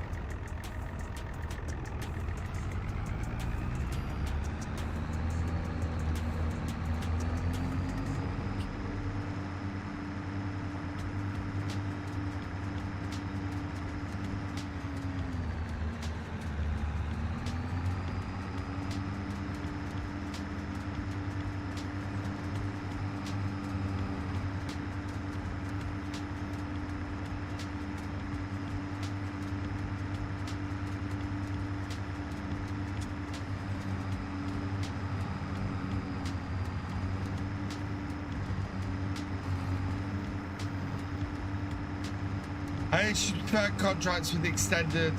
I should put contracts with extended.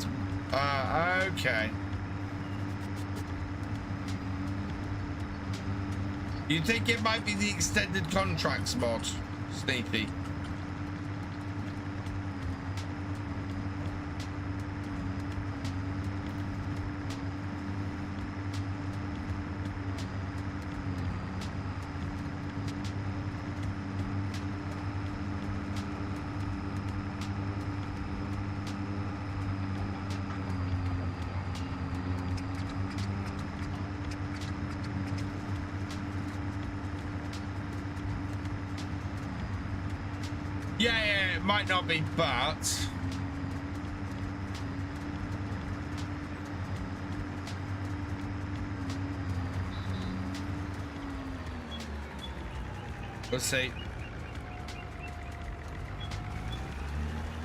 Okay. You think it might be the extended contracts mod, Sneaky? Yeah, it might not be, but we'll see.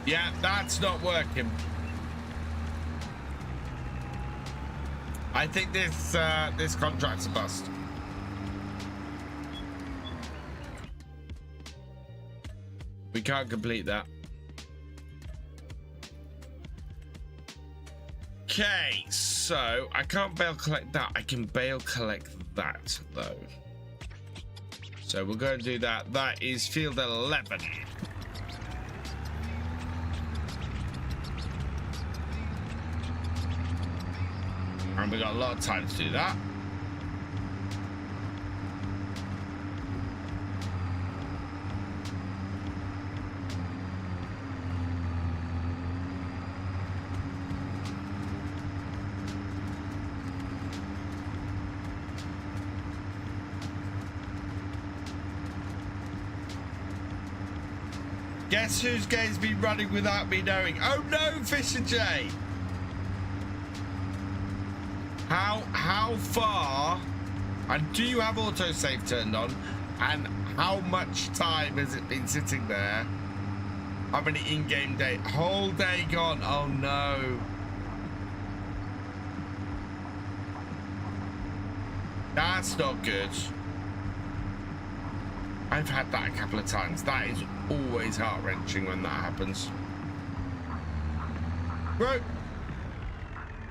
Yeah, that's not working. I think this this contract's a bust. We can't complete that. Okay, so I can't bail collect that. I can bail collect that though. So we're going to do that. That is field 11. And we got a lot of time to do that. Guess whose game's been running without me knowing? Oh no, Thefisherj! How far? And do you have autosave turned on? And how much time has it been sitting there? How many in-game days? Whole day gone. Oh no. That's not good. I've had that a couple of times. That is always heart-wrenching when that happens. Bro!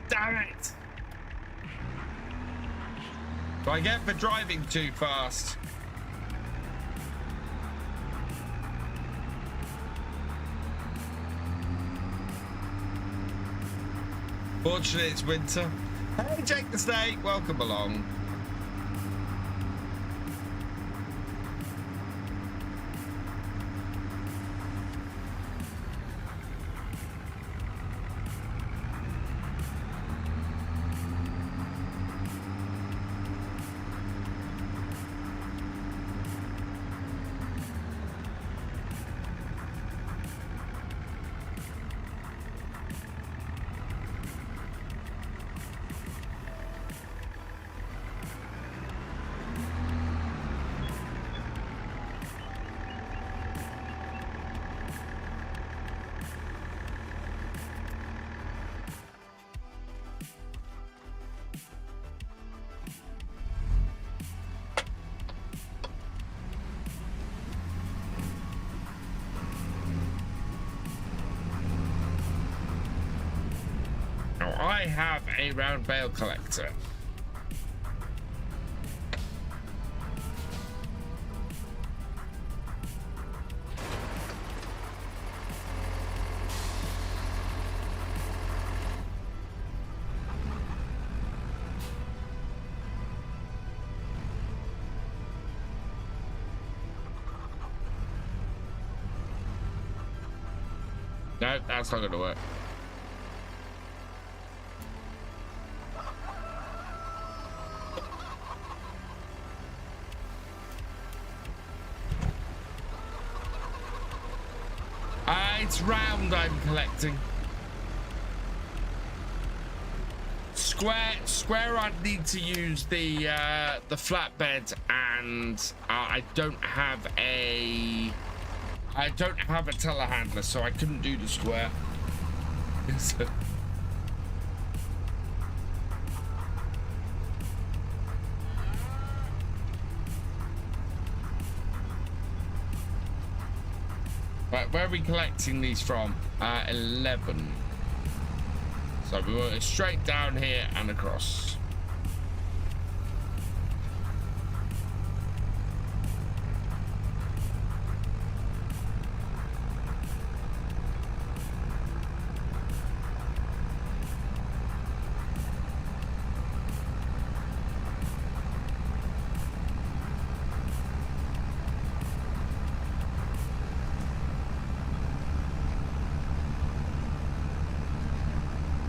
Damn it! Do I get for driving too fast? Fortunately, it's winter. Hey, Jake the Snake, welcome along. I have a round bale collector. No, that's not going to work. It's round I'm collecting. Square I'd need to use the flatbed, and I don't have a telehandler, so I couldn't do the square. Right, where are we collecting these from? 11. So we want it straight down here and across.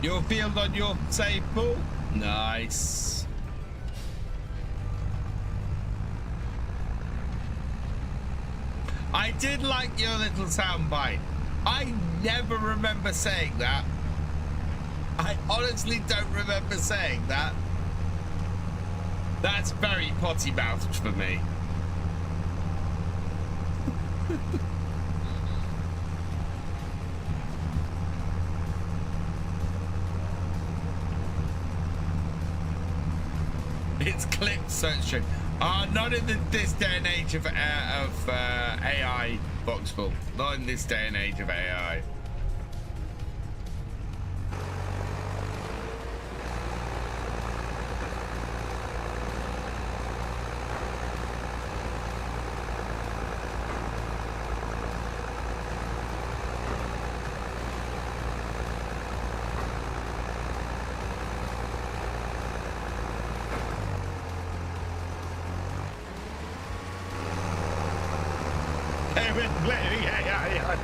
Your field on your save pool? Nice. I did like your little soundbite. I never remember saying that. I honestly don't remember saying that. That's very potty-mouthed for me. It's clipped search. Not in this day and age of AI, Voxful. Not in this day and age of AI.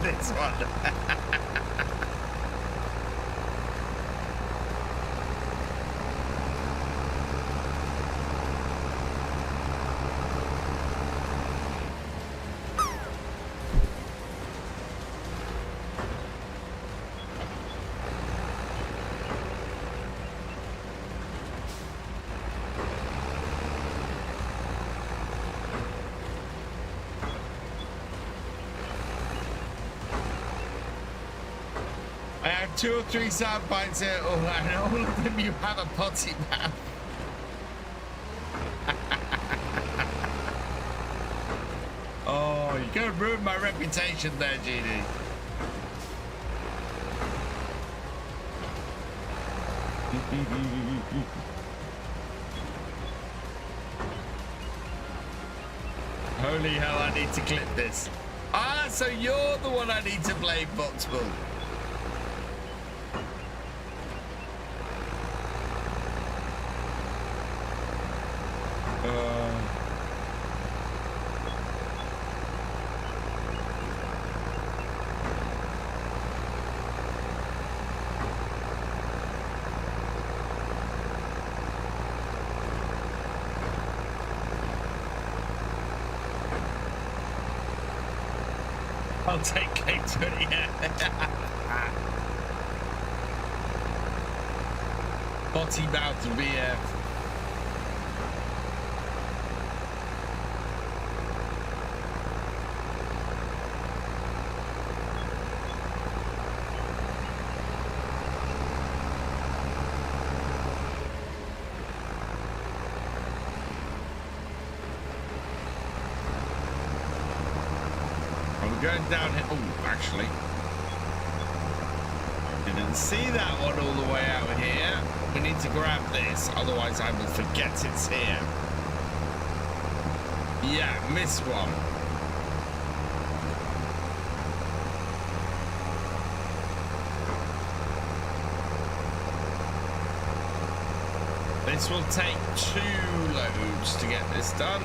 This one. I have 2 or 3 sound bites here, and all of them you have a potty mouth. Oh, you're gonna ruin my reputation there, GD. Holy hell, I need to clip this. Ah, so you're the one I need to blame, Voxful. I'll take K20, yeah. Potty mouth VF. Going down here. Oh, actually, didn't see that one all the way out here. We need to grab this, otherwise I will forget it's here. Yeah, miss one. This will take 2 loads to get this done.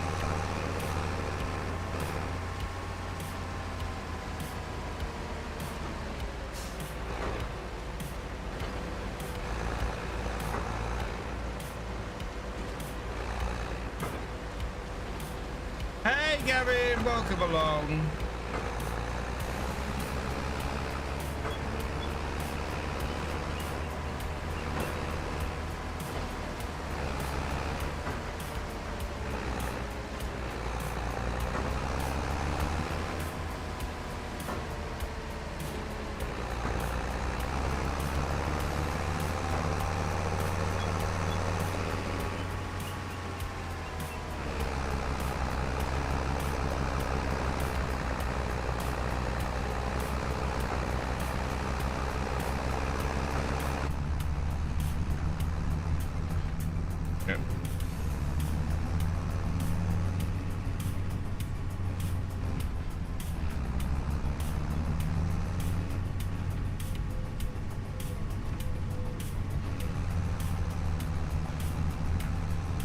Welcome along.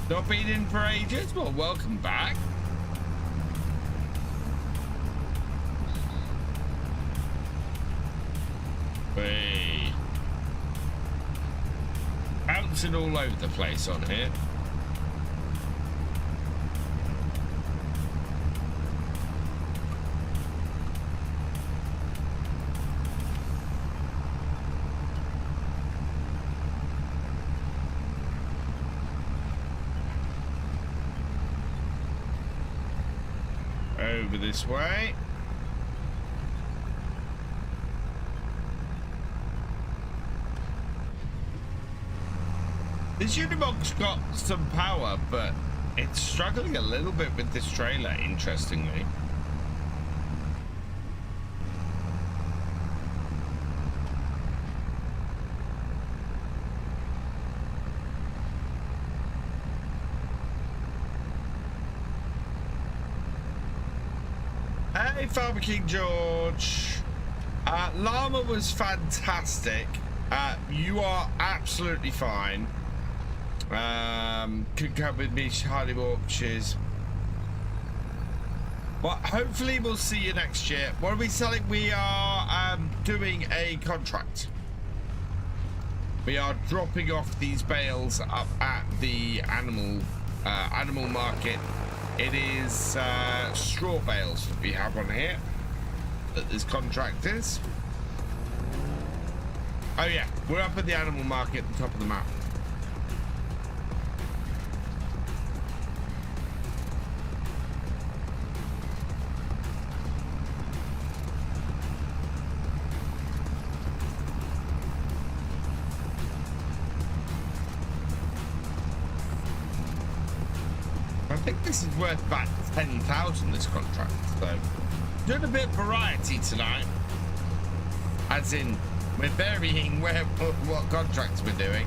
Not been in for ages? Well, welcome back. Hey. bouncing all over the place on here. Over this way. This Unimog's got some power, but it's struggling a little bit with this trailer, interestingly. Hey, Farmer King George. Llama was fantastic. You are absolutely fine. Could come with me, Hardy Walks. Well, hopefully we'll see you next year. What are we selling? We are doing a contract. We are dropping off these bales up at the animal market. It is straw bales that we have on here that this contract is. Oh yeah, we're up at the animal market at the top of the map. I think this is worth about 10,000, this contract, so doing a bit of variety tonight, as in we're varying what contracts we're doing.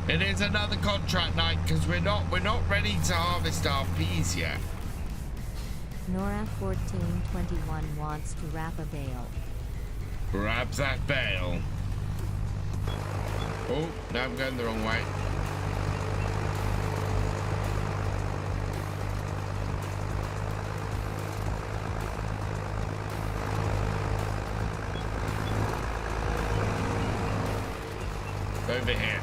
It is another contract night because we're not ready to harvest our peas yet. Nora 1421 wants to wrap a bale. Grab that bale. Oh, no, I'm going the wrong way. Over here.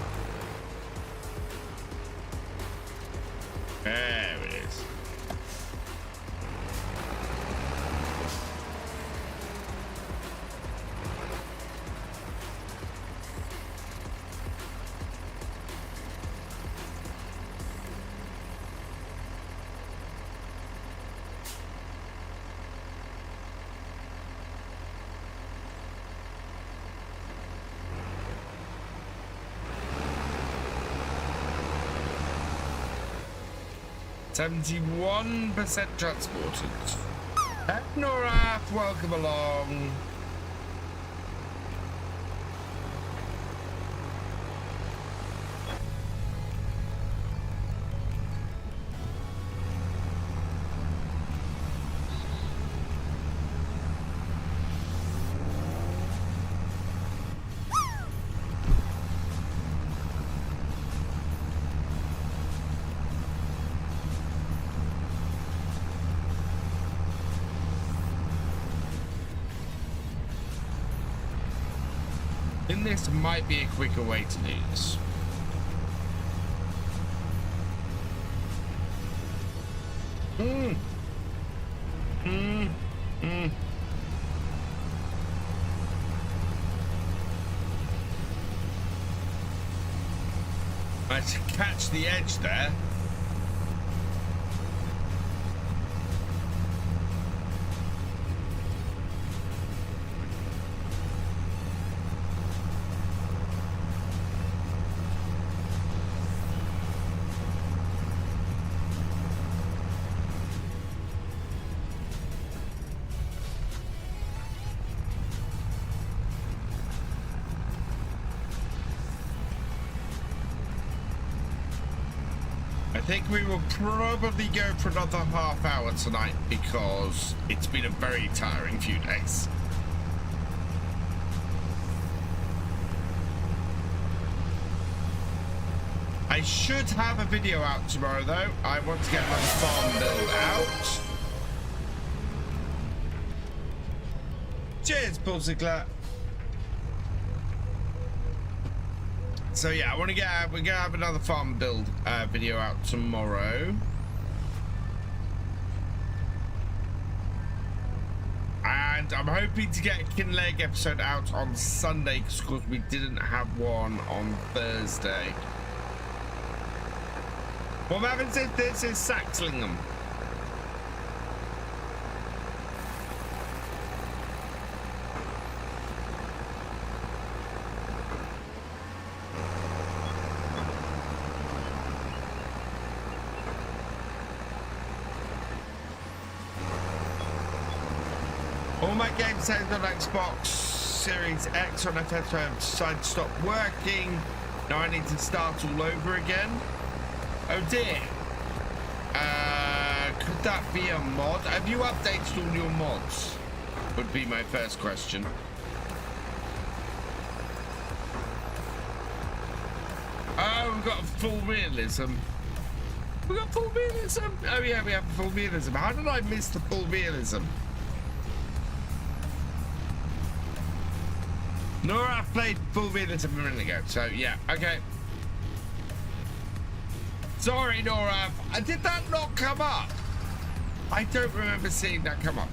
There it is. %71% transported. Nora, welcome along. This might be a quicker way to do this. I should catch the edge there. think we will probably go for another half hour tonight because it's been a very tiring few days. I should have a video out tomorrow though. I want to get another farm build out. Cheers, Pulsicler. So yeah, we're gonna have another farm build video out tomorrow. And I'm hoping to get a Kinleg episode out on Sunday because we didn't have one on Thursday. What happens if this is Saxlingham? All my games saved on Xbox Series X on FS25 decided to stop working. Now I need to start all over again. Oh dear. Could that be a mod? Have you updated all your mods? Would be my first question. Oh, we've got full realism. We got full realism. Oh yeah, we have full realism. How did I miss the full realism? Nora played full realism a minute ago, so yeah, okay. Sorry, Nora. Did that not come up? I don't remember seeing that come up.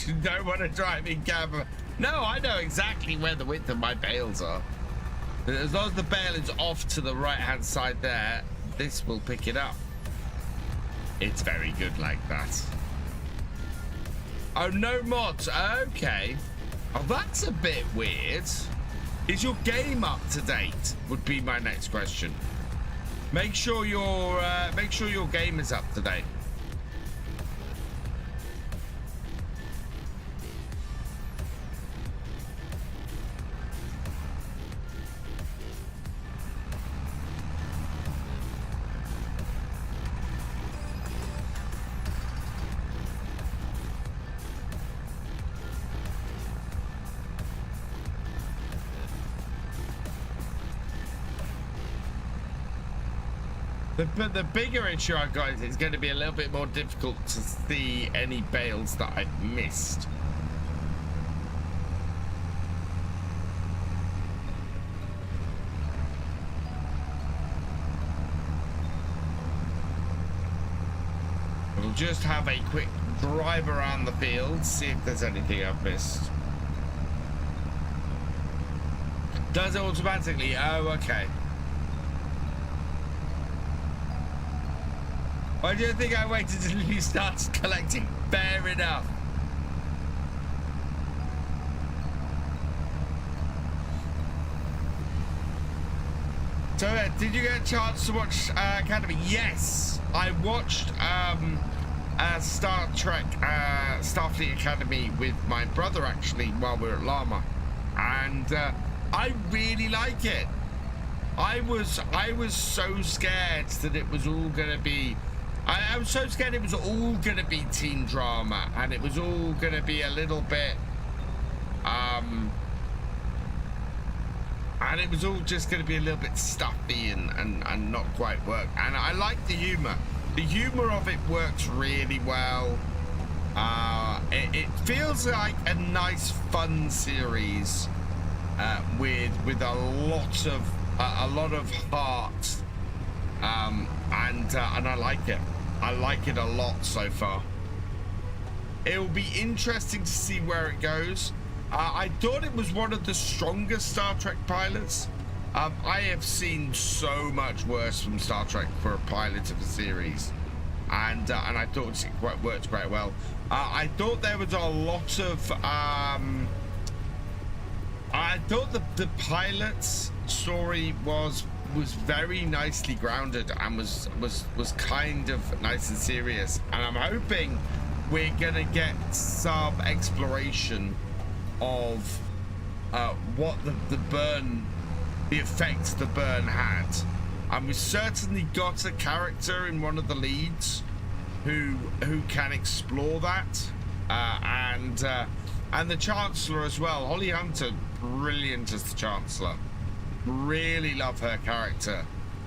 You don't want to drive in camera. No, I know exactly where the width of my bales are. As long as the bale is off to the right-hand side there, this will pick it up. It's very good like that. Oh, no mods. Okay. Oh, that's a bit weird. Is your game up to date? Would be my next question. Make sure your game is up to date. But the bigger issue I've got is it's going to be a little bit more difficult to see any bales that I've missed. We'll just have a quick drive around the field, see if there's anything I've missed. Does it automatically? Oh, okay. Why do you think I waited until he starts collecting? Fair enough. So, did you get a chance to watch Academy? Yes, I watched Star Trek Starfleet Academy with my brother actually while we were at Llama, and I really like it. I was so scared that it was all gonna be. I was so scared it was all gonna be teen drama and it was all gonna be a little bit and it was all just gonna be a little bit stuffy and not quite work. And I like the humor. The humor of it works really well. It feels like a nice fun series with a lot of heart. And I like it. I like it a lot so far. It will be interesting to see where it goes. I thought it was one of the strongest Star Trek pilots. I have seen so much worse from Star Trek for a pilot of a series, and I thought it worked quite well. I thought there was a lot of I thought the pilot's story was very nicely grounded and was kind of nice and serious, and I'm hoping we're gonna get some exploration of what the effect the burn had. And we certainly got a character in one of the leads who can explore that, and the Chancellor as well. Holly Hunter, brilliant as the Chancellor. Really love her character,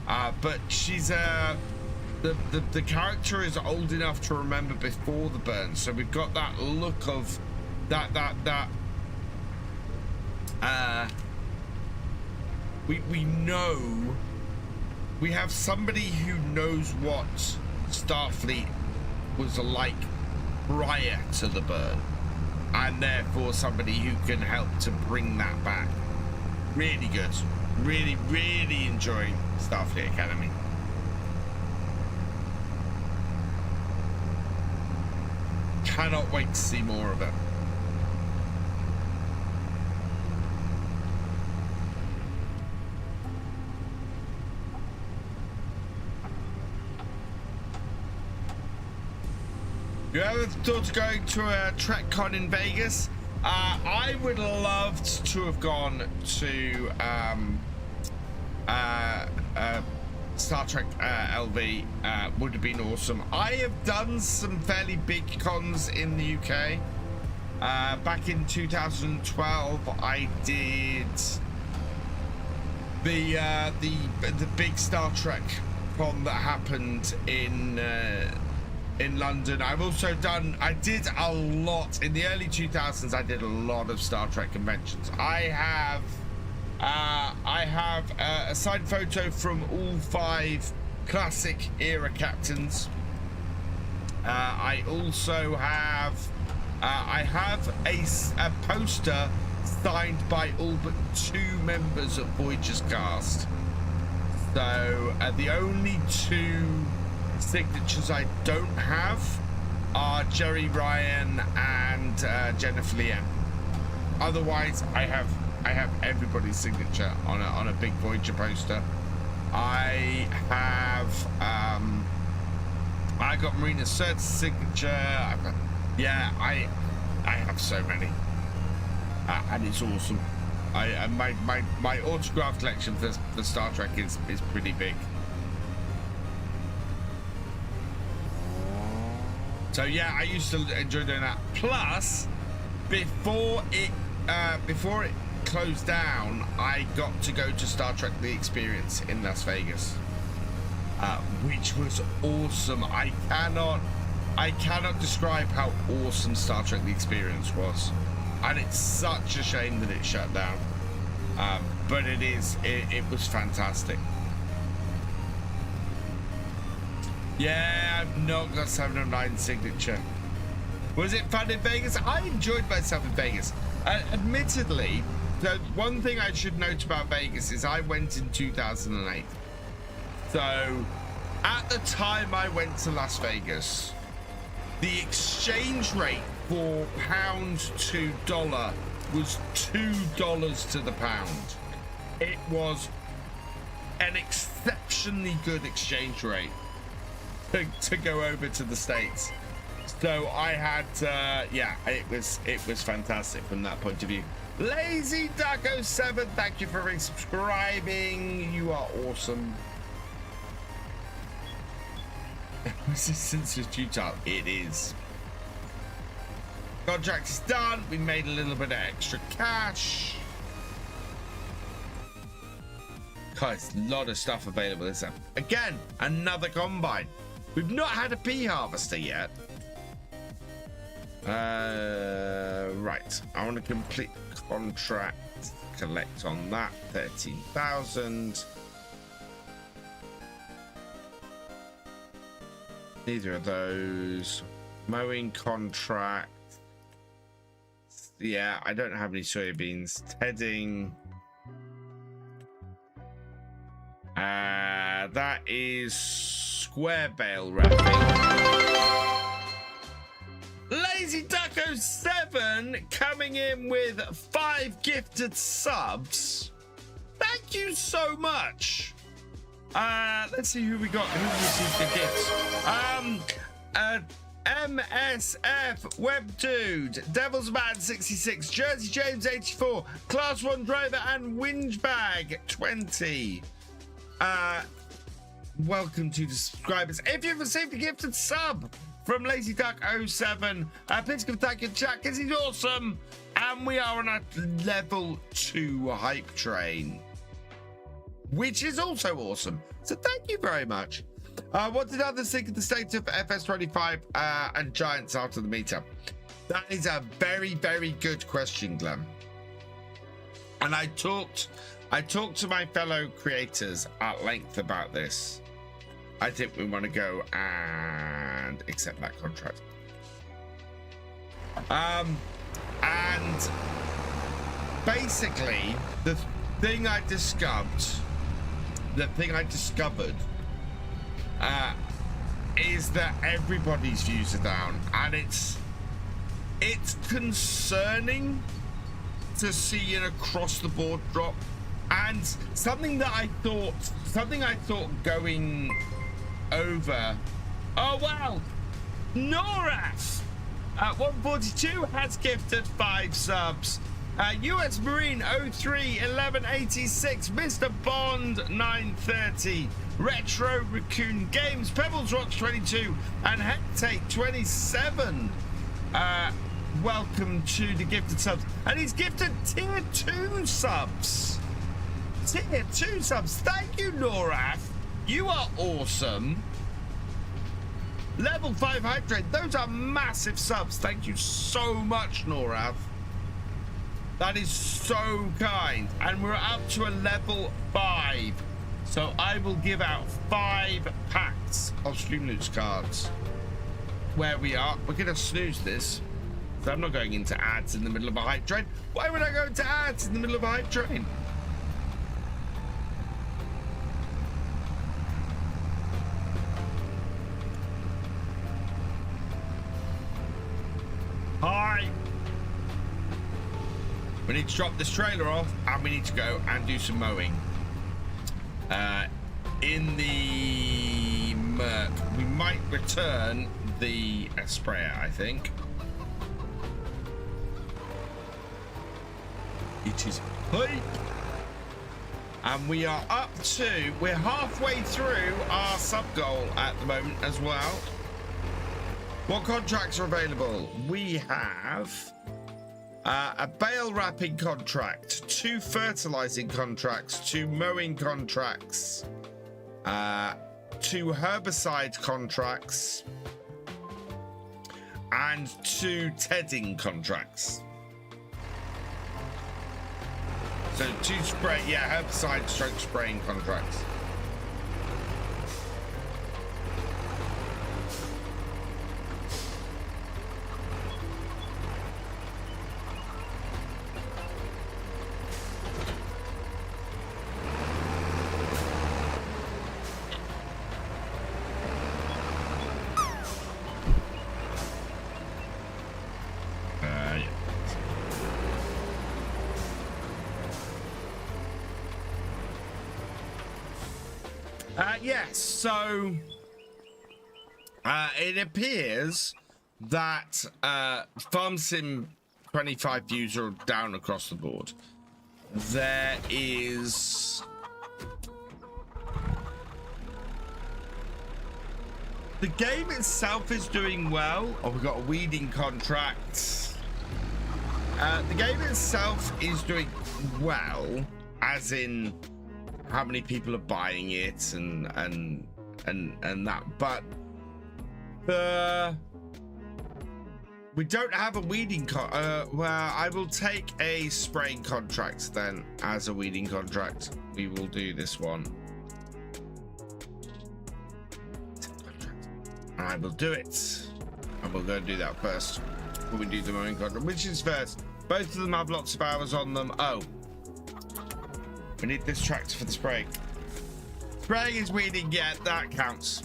but she's the character is old enough to remember before the burn, so we've got that look of that we know we have somebody who knows what Starfleet was like prior to the burn, and therefore somebody who can help to bring that back. Really good. Really enjoying Starfleet Academy. Cannot wait to see more of it. You ever thought of going to a TrekCon in Vegas? I would love to have gone to Star Trek LV. Would have been awesome. I have done some fairly big cons in the UK. Back in 2012, I did the big Star Trek con that happened in London. I've also I did a lot in the early 2000s. I did a lot of Star Trek conventions. I have a signed photo from all 5 classic era captains. I also have a poster signed by all but 2 members of Voyager's cast. So the only 2 signatures I don't have are Jerry Ryan and Jennifer Leanne. Otherwise, I have everybody's signature on a big Voyager poster. I have I got Marina Sirtis' signature. I have so many, and it's awesome. My autograph collection for Star Trek is pretty big. So yeah, I used to enjoy doing that. Plus, before it closed down, I got to go to Star Trek The Experience in Las Vegas, which was awesome. I cannot describe how awesome Star Trek The Experience was, and it's such a shame that it shut down. But it was fantastic. Yeah, I've not got 709 signature. Was it fun in Vegas? I enjoyed myself in Vegas. Admittedly, the one thing I should note about Vegas is I went in 2008. So, at the time I went to Las Vegas, the exchange rate for pound to dollar was $2 to the pound. It was an exceptionally good exchange rate to go over to the States. So I had it was fantastic from that point of view. Lazy Ducko 7, thank you for resubscribing. You are awesome. Resistance is futile. It is. Contract is done. We made a little bit of extra cash. Guys, a lot of stuff available this time. Again, another combine. We've not had a pea harvester yet. Right. I want to complete contract. Collect on that. 13,000. Neither of those. Mowing contract. Yeah, I don't have any soybeans. Tedding. That is square bale wrapping. Lazy Lazy Ducko 7 coming in with 5 gifted subs. Thank you so much. Let's see who we got. Who received the gifts? MSF Web Dude, Devil's Man 66, Jersey James 84, Class 1 Driver, and Wingebag 20. Welcome to the subscribers. If you've received a gifted sub from Lazy Duck 07, please give thank you to Jack because he's awesome. And we are on a level 2 hype train, which is also awesome. So thank you very much. What did others think of the state of FS25 and Giants after the meetup? That is a very, very good question, Glenn. And I talked to my fellow creators at length about this. I think we want to go and accept that contract. And basically, the thing I discovered is that everybody's views are down, and it's concerning to see an across the board drop. And something I thought going over. Oh wow, Noraf at 142 has gifted 5 subs. US Marine 03 1186, Mr. Bond 930, Retro Raccoon Games, Pebbles Rocks 22, and Hectate 27. Welcome to the gifted subs, and he's gifted tier 2 subs. Tier 2 subs. Thank you, Noraf. You are awesome. Level 5 hype train. Those are massive subs. Thank you so much, Noraf. That is so kind. And we're up to a level 5. So I will give out 5 packs of Streamloots cards. Where we are, we're going to snooze this. So I'm not going into ads in the middle of a hype train. Why would I go into ads in the middle of a hype train? Hi. We need to drop this trailer off, and we need to go and do some mowing. In the Merc, we might return the sprayer, I think. It is hype. And we are up to, we're halfway through our sub goal at the moment as well. What contracts are available? We have a bale wrapping contract, 2 fertilizing contracts, 2 mowing contracts, 2 herbicide contracts, and 2 tedding contracts. So 2 spray, yeah, herbicide stroke spraying contracts. Yes, so it appears that FarmSim 25 views are down across the board. There is the game itself is doing well. Oh, we've got a weeding contract. The game itself is doing well, as in how many people are buying it and that, but we don't have a weeding well, I will take a spraying contract then as a weeding contract. We will do this one. I will do it, and we'll go and do that first before we do the mowing contract. Which is first? Both of them have lots of hours on them. Oh, we need this tractor for the spraying. Spraying is weeding, yeah, that counts.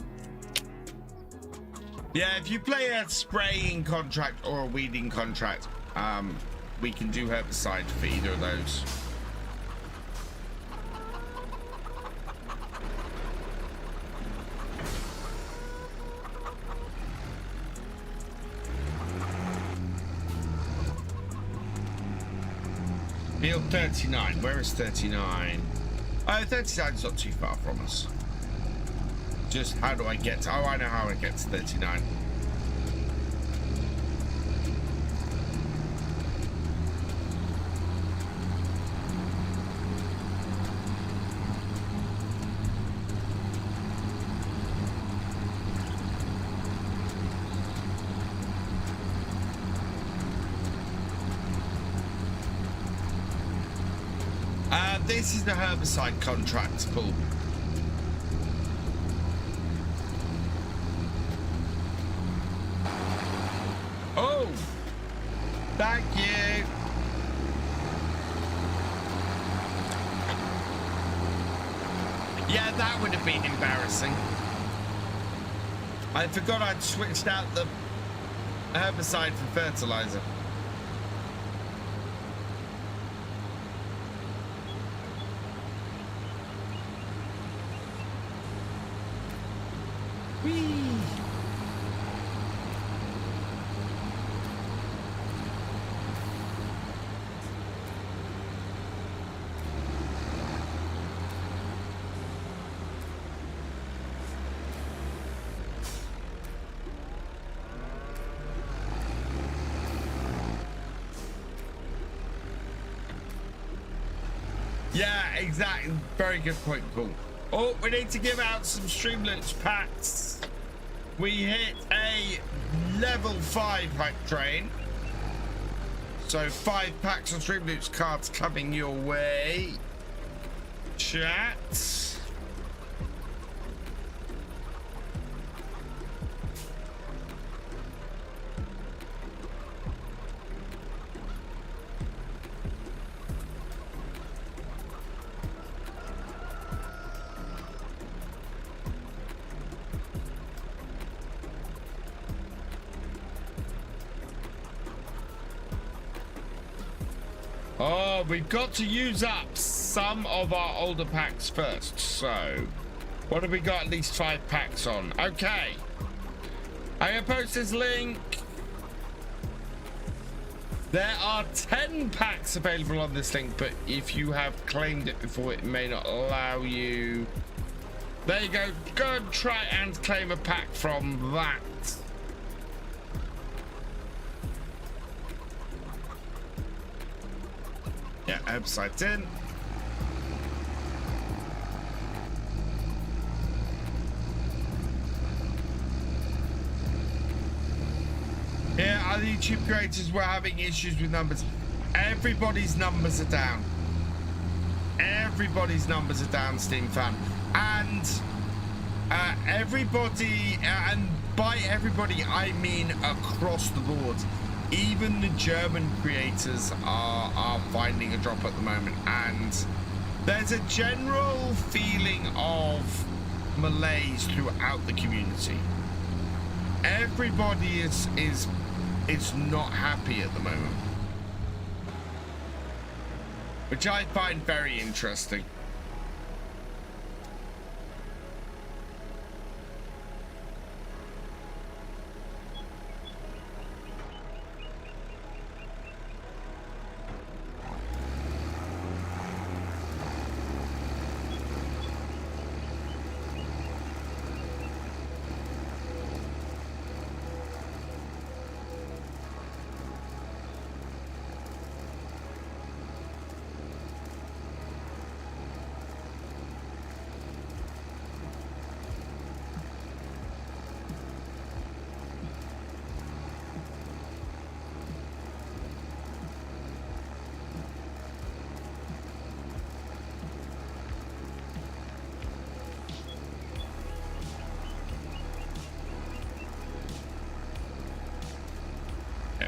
Yeah, if you play a spraying contract or a weeding contract, we can do herbicide for either of those. Field 39. Where is 39? Oh, 39 is not too far from us. Just how do I get to... Oh, I know how I get to 39. This is the herbicide contract pool. Oh, thank you. Yeah, that would have been embarrassing. I forgot I'd switched out the herbicide for fertilizer. Yeah, exactly. Very good point, Paul. Oh, we need to give out some Streamloots packs. We hit a level 5 hype train. So 5 packs of Streamloots cards coming your way. Chat. Oh, we've got to use up some of our older packs first. So, what have we got? At least 5 packs on. Okay. I'm going to post this link. There are 10 packs available on this link, but if you have claimed it before, it may not allow you. There you go. Go and try and claim a pack from that. Yeah, herbicide's in. Yeah, other YouTube creators were having issues with numbers. Everybody's numbers are down. Everybody's numbers are down, Steam fan. And everybody, and by everybody, I mean across the board. Even the German creators are finding a drop at the moment, and there's a general feeling of malaise throughout the community. Everybody is not happy at the moment, which I find very interesting.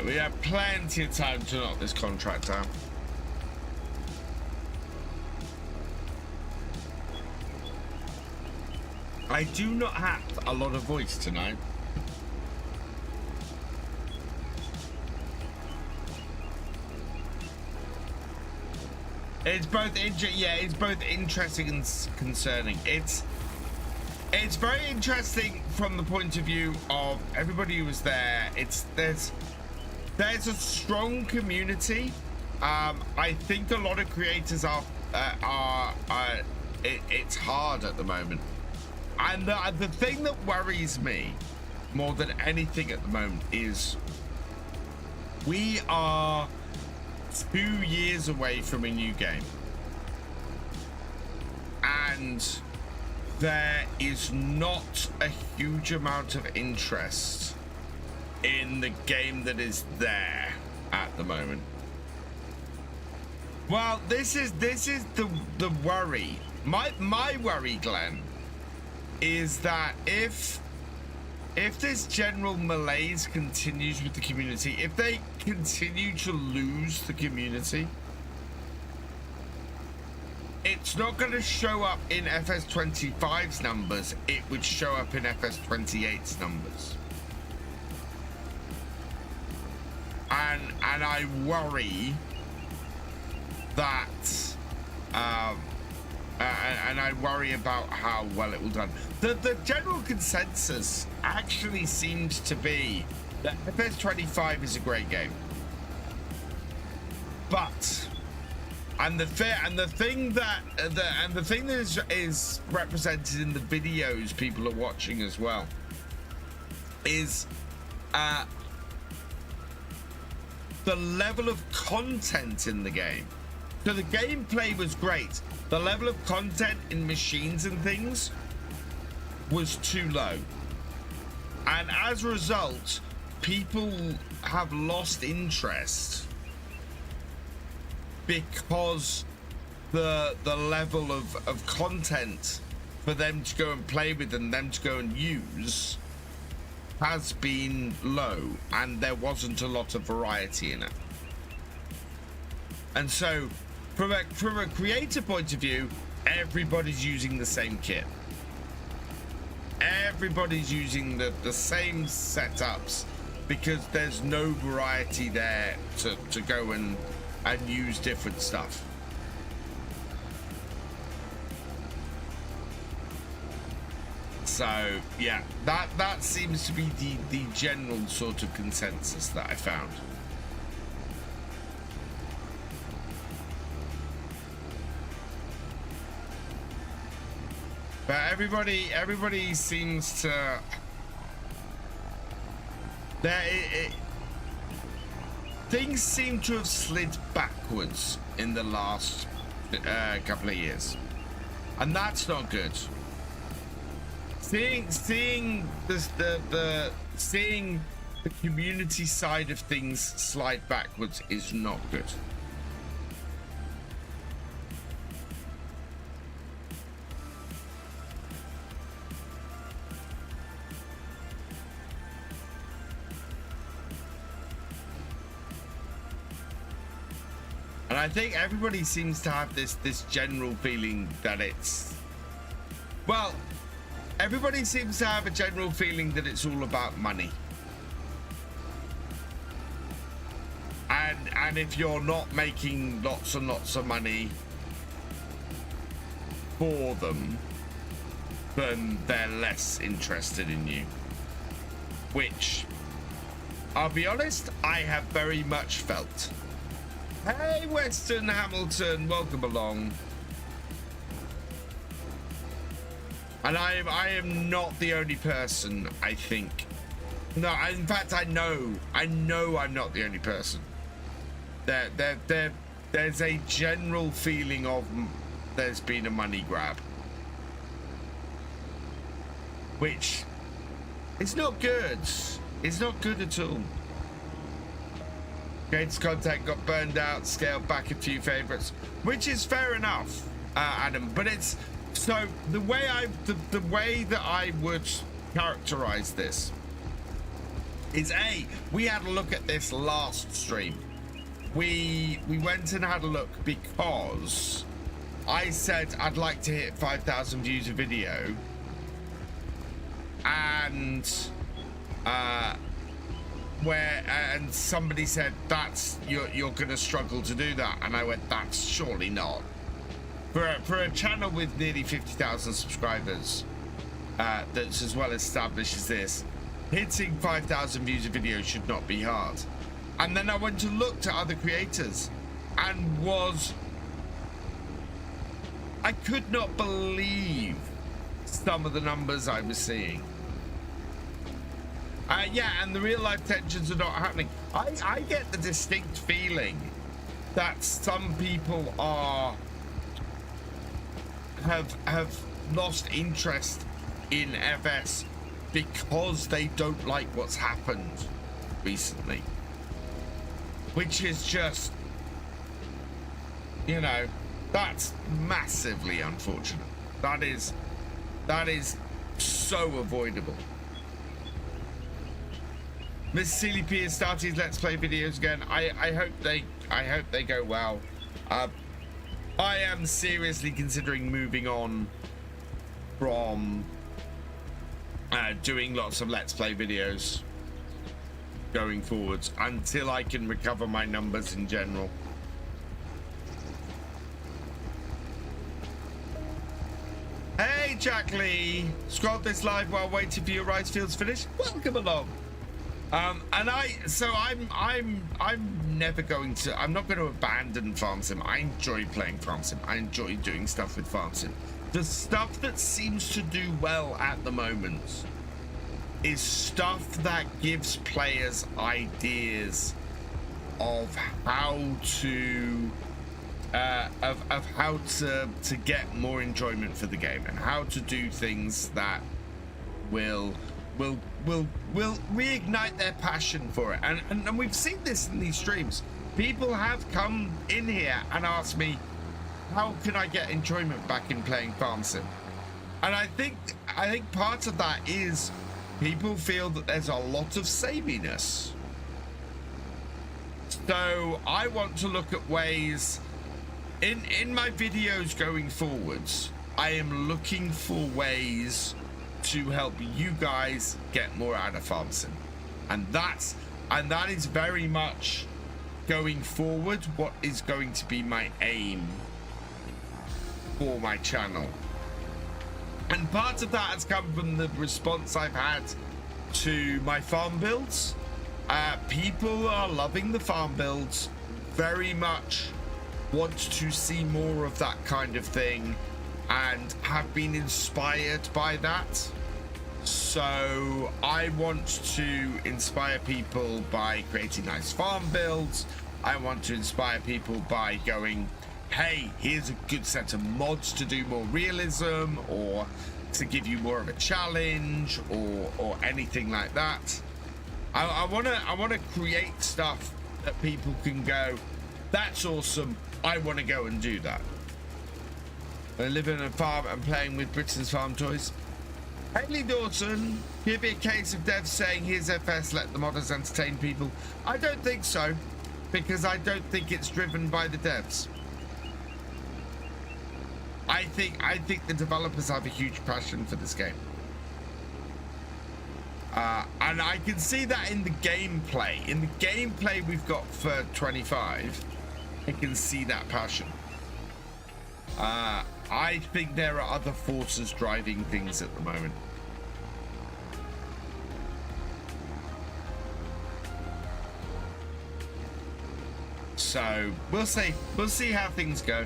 We have plenty of time to knock this contract out. I do not have a lot of voice tonight. It's both it's both interesting and concerning. It's very interesting from the point of view of everybody who was there. There's a strong community. I think a lot of creators are it's hard at the moment. And the thing that worries me more than anything at the moment is we are 2 years away from a new game. And there is not a huge amount of interest in the game that is there at the moment. Well, this is the worry. My worry, Glenn, is that if this general malaise continues with the community, if they continue to lose the community, it's not going to show up in FS25's numbers, it would show up in FS28's numbers. And I worry that and I worry about how well it will done. The general consensus actually seems to be that FS25 is a great game, but the thing that is represented in the videos people are watching as well is the level of content in the game. So the gameplay was great. The level of content in machines and things was too low. And as a result, people have lost interest because the level of content for them to go and play with and them to go and use has been low, and there wasn't a lot of variety in it. And so from a creator point of view, everybody's using the same kit. Everybody's using the same setups because there's no variety there to go and use different stuff. So yeah, that seems to be the general sort of consensus that I found. But everybody seems to things seem to have slid backwards in the last couple of years, and that's not good. Seeing the community side of things slide backwards is not good. And I think everybody seems to have this general feeling that it's, well, everybody seems to have a general feeling that it's all about money. And if you're not making lots and lots of money for them, then they're less interested in you. Which, I'll be honest, I have very much felt. Hey, Western Hamilton, welcome along. And I am not the only person, I think. No, in fact, I know I'm not the only person. There's a general feeling of there's been a money grab, which is not good. It's not good at all. Gates content got burned out, scaled back a few favorites, which is fair enough, Adam. But it's so the way that I would characterize this is we had a look at this last stream. We went and had a look because I said I'd like to hit 5,000 views a video, where and somebody said that's you're gonna struggle to do that, and I went, that's surely not. For a channel with nearly 50,000 subscribers that's as well established as this, hitting 5,000 views a video should not be hard. And then I went to look to other creators and I could not believe some of the numbers I was seeing. Yeah, and the real life tensions are not happening. I get the distinct feeling that some people have lost interest in FS because they don't like what's happened recently, which is just, you know, that's massively unfortunate. That is so avoidable. Miss Sealy P has started Let's Play videos again. I hope they go well. I am seriously considering moving on from doing lots of Let's Play videos going forwards until I can recover my numbers in general. Hey Jack Lee, scroll this live while waiting for your rice fields finish. Welcome along. And I'm never going to, I'm not going to abandon Farm Sim. I enjoy playing Farm Sim. I enjoy doing stuff with Farm Sim. The stuff that seems to do well at the moment is stuff that gives players ideas of how to to get more enjoyment for the game, and how to do things that will reignite their passion for it. And we've seen this in these streams. People have come in here and asked me, how can I get enjoyment back in playing Farm Sim? And I think part of that is people feel that there's a lot of sameness. So I want to look at ways in my videos going forwards. I am looking for ways to help you guys get more out of Farm Sim, and that is very much going forward what is going to be my aim for my channel. And part of that has come from the response I've had to my farm builds. People are loving the farm builds, very much want to see more of that kind of thing, and have been inspired by that. So I want to inspire people by creating nice farm builds. I want to inspire people by going, hey, here's a good set of mods to do more realism, or to give you more of a challenge, or anything like that. I want to create stuff that people can go, that's awesome, I want to go and do that. I live in a farm and playing with Britain's farm toys. Haley Dawson, could it be a case of devs saying here's FS, let the modders entertain people? I don't think so, because I don't think it's driven by the devs. I think the developers have a huge passion for this game. And I can see that in the gameplay. In the gameplay we've got for 25, I can see that passion. I think there are other forces driving things at the moment. So we'll see how things go.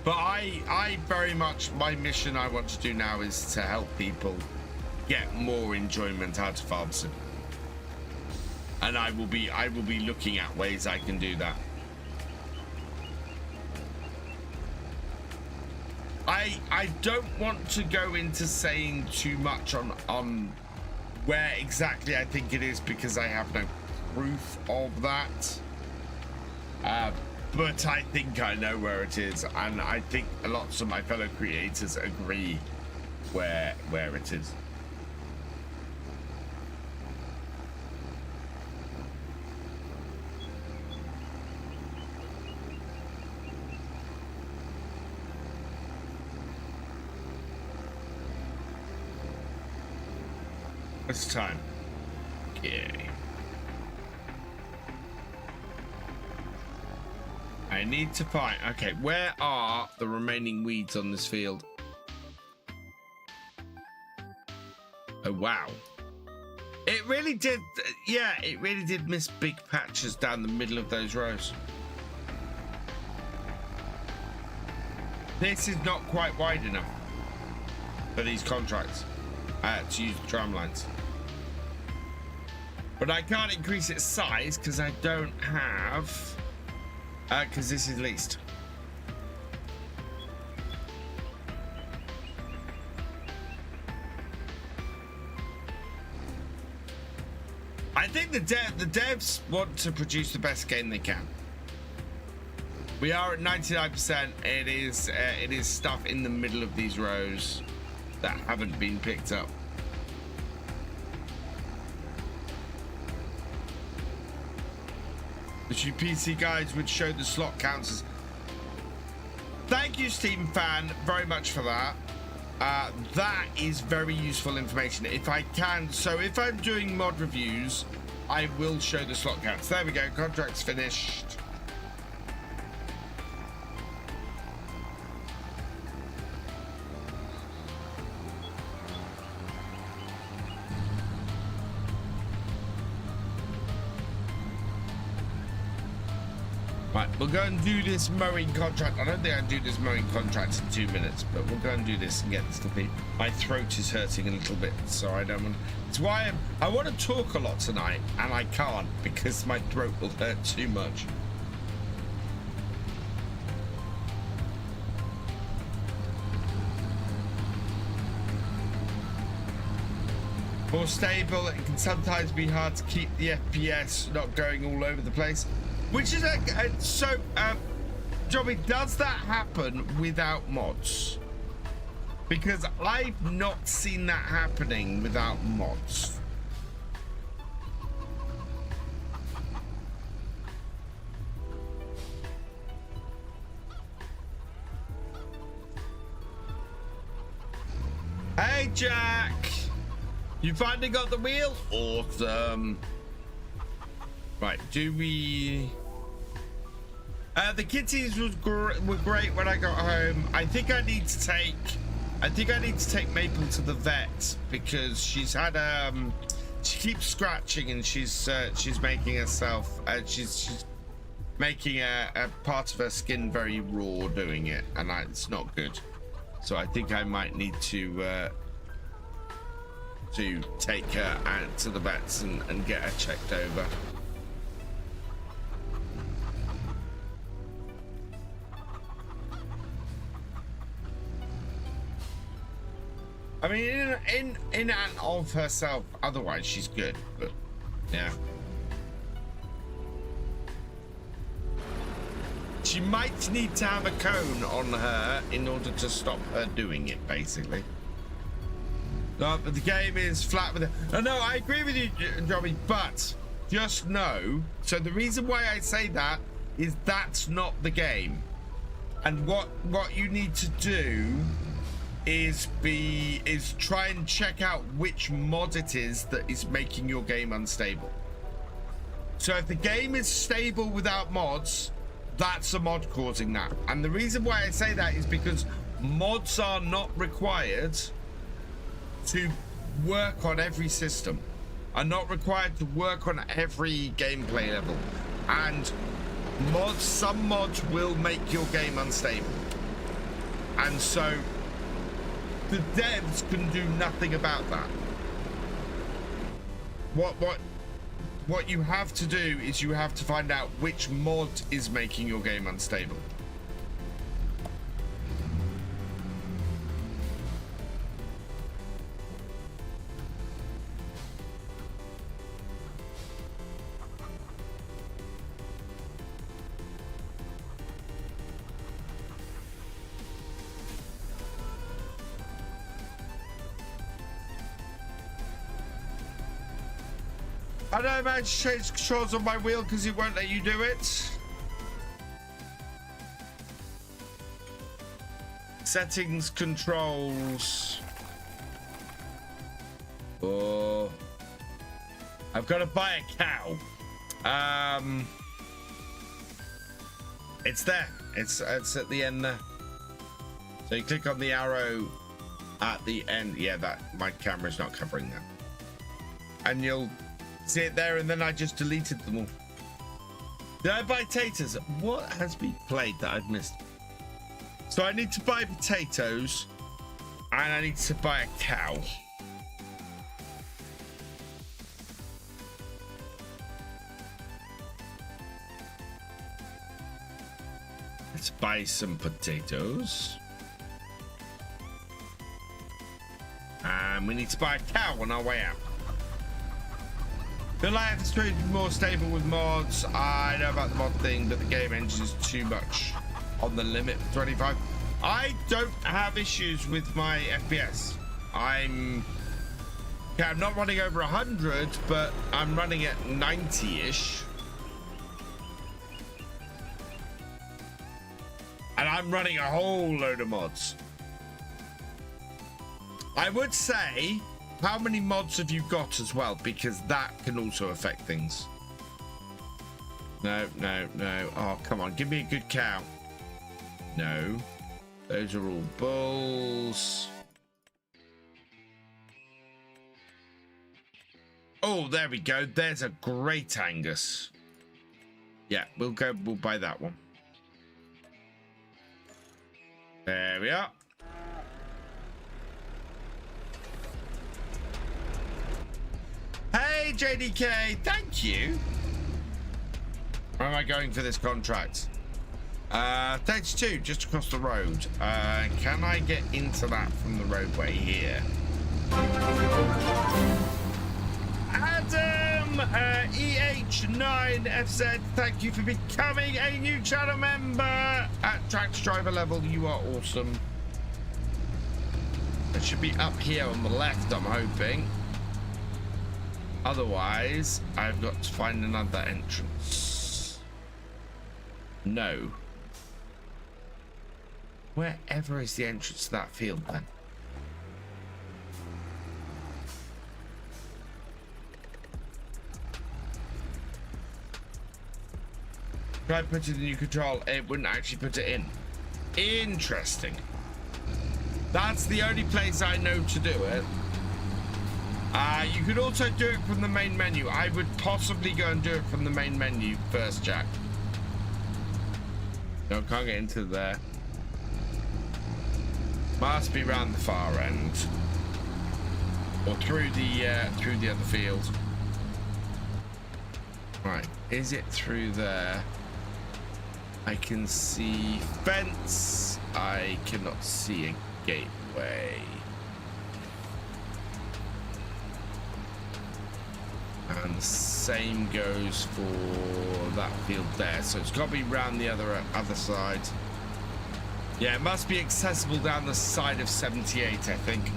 But I very much, my mission I want to do now is to help people get more enjoyment out of Farm Sim. And I will be looking at ways I can do that. I don't want to go into saying too much on where exactly I think it is, because I have no proof of that. But I think I know where it is, and I think lots of my fellow creators agree where it is. It's time. Okay. I need to find... Okay, where are the remaining weeds on this field? Oh, wow. It really did... Yeah, it really did miss big patches down the middle of those rows. This is not quite wide enough for these contracts to use the tram lines. But I can't increase its size because I don't have... because this is leased. I think the devs want to produce the best game they can. We are at 99%. It is stuff in the middle of these rows that haven't been picked up. The PC guides would show the slot counts as... Thank you, Steam Fan, very much for that. That is very useful information. If I can, so if I'm doing mod reviews, I will show the slot counts. There we go, contract's finished. Right, we'll go and do this mowing contract. I don't think I can do this mowing contract in 2 minutes, but we'll go and do this and get this to people. My throat is hurting a little bit, so I don't want... It's why I want to talk a lot tonight, and I can't because my throat will hurt too much. More stable, it can sometimes be hard to keep the FPS not going all over the place. Which is Johnny, does that happen without mods? Because I've not seen that happening without mods. Hey Jack, you finally got the wheel? Awesome. Right, do we... the kitties were great when I got home. I think I need to take Maple to the vet because she's had she keeps scratching and she's making herself she's making a part of her skin very raw doing it, and it's not good. So I think I might need to take her to the vets and get her checked over. I mean, in and of herself, otherwise she's good, but yeah. She might need to have a cone on her in order to stop her doing it, basically. No, but the game is flat with it. No, I agree with you, Johnny, but just know, so the reason why I say that is that's not the game. And what you need to do is try and check out which mod it is that is making your game unstable. So if the game is stable without mods, that's a mod causing that. And the reason why I say that is because mods are not required to work on every system, are not required to work on every gameplay level, and some mods will make your game unstable, and so the devs can do nothing about that. What you have to do is you have to find out which mod is making your game unstable. I don't manage to change controls on my wheel because it won't let you do it. Settings, controls. Oh. I've got to buy a cow. It's there. It's at the end there. So you click on the arrow at the end. Yeah, that my camera's not covering that. And you'll see it there, and then I just deleted them all. Did I buy taters? What has been played that I've missed? So I need to buy potatoes, and I need to buy a cow. Let's buy some potatoes. And we need to buy a cow on our way out. Feel like it's going to be more stable with mods. I know about the mod thing, but the game engine is too much on the limit for 25. I don't have issues with my FPS. I'm not running over 100, but I'm running at 90-ish. And I'm running a whole load of mods. I would say, how many mods have you got as well? Because that can also affect things. No, no, no. Oh, come on. Give me a good cow. No. Those are all bulls. Oh, there we go. There's a great Angus. Yeah, we'll buy that one. There we are. Hey, JDK, thank you. Where am I going for this contract? 32, just across the road. Can I get into that from the roadway here? Adam EH9FZ, thank you for becoming a new channel member at Tractor Driver level. You are awesome. It should be up here on the left, I'm hoping. Otherwise, I've got to find another entrance. No. Wherever is the entrance to that field then? If I put in the new control, it wouldn't actually put it in. Interesting. That's the only place I know to do it. You could also do it from the main menu. I would possibly go and do it from the main menu first, Jack. No, can't get into there. Must be around the far end. Or through the other field. Right, is it through there? I can see fence. I cannot see a gateway. And the same goes for that field there. So it's got to be around the other side. Yeah, it must be accessible down the side of 78, I think.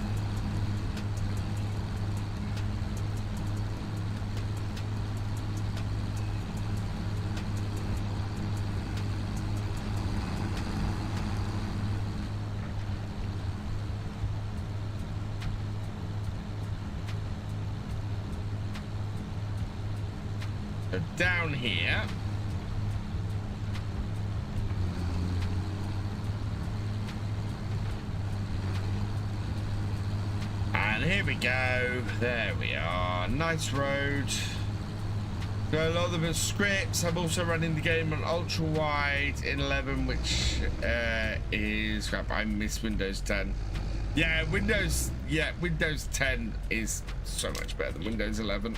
So down here. And here we go. There we are. Nice road. Got a lot of them in scripts. I'm also running the game on ultra wide in 11, which is crap. I miss Windows 10. Yeah, Windows 10 is so much better than Windows 11.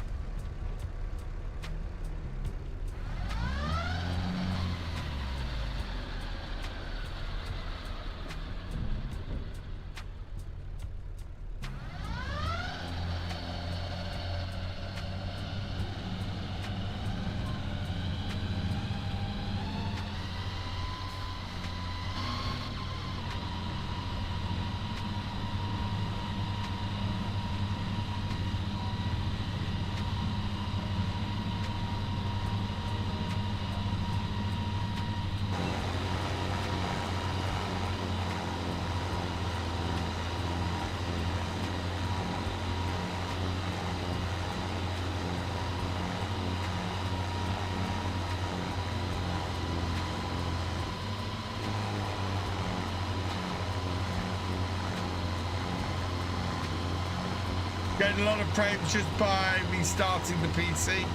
Getting a lot of frames just by restarting the PC.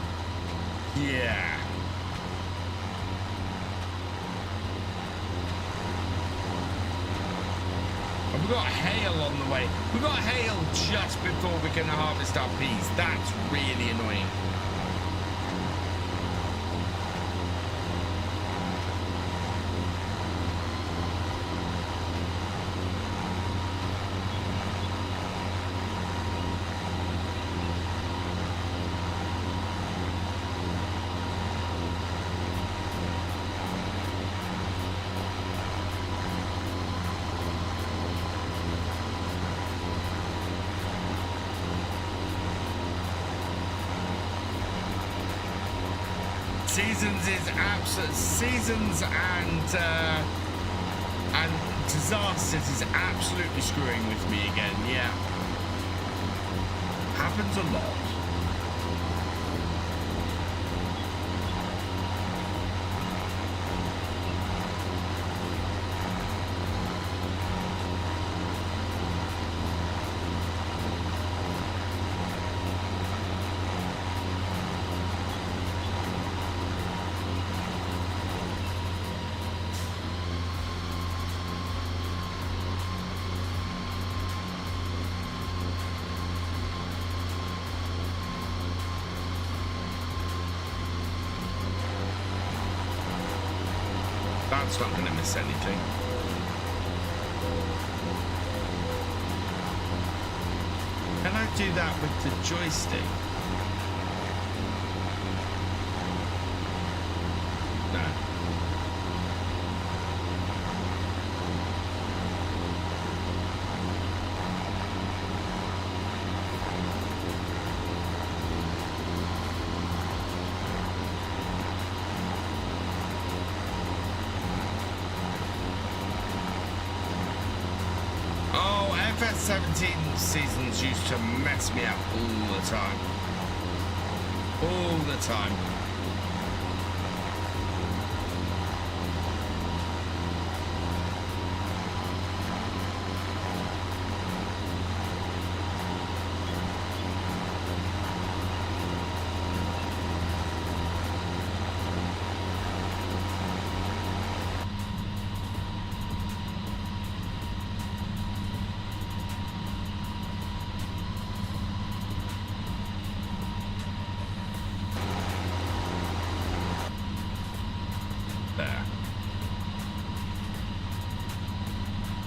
Yeah. And we've got hail on the way. We've got hail just before we're going to harvest our peas. That's really annoying. Seasons and disasters is absolutely screwing with me again. Yeah, happens a lot. That's not going to miss anything. Can I do that with the joystick? No. FS17 seasons used to mess me up all the time. All the time.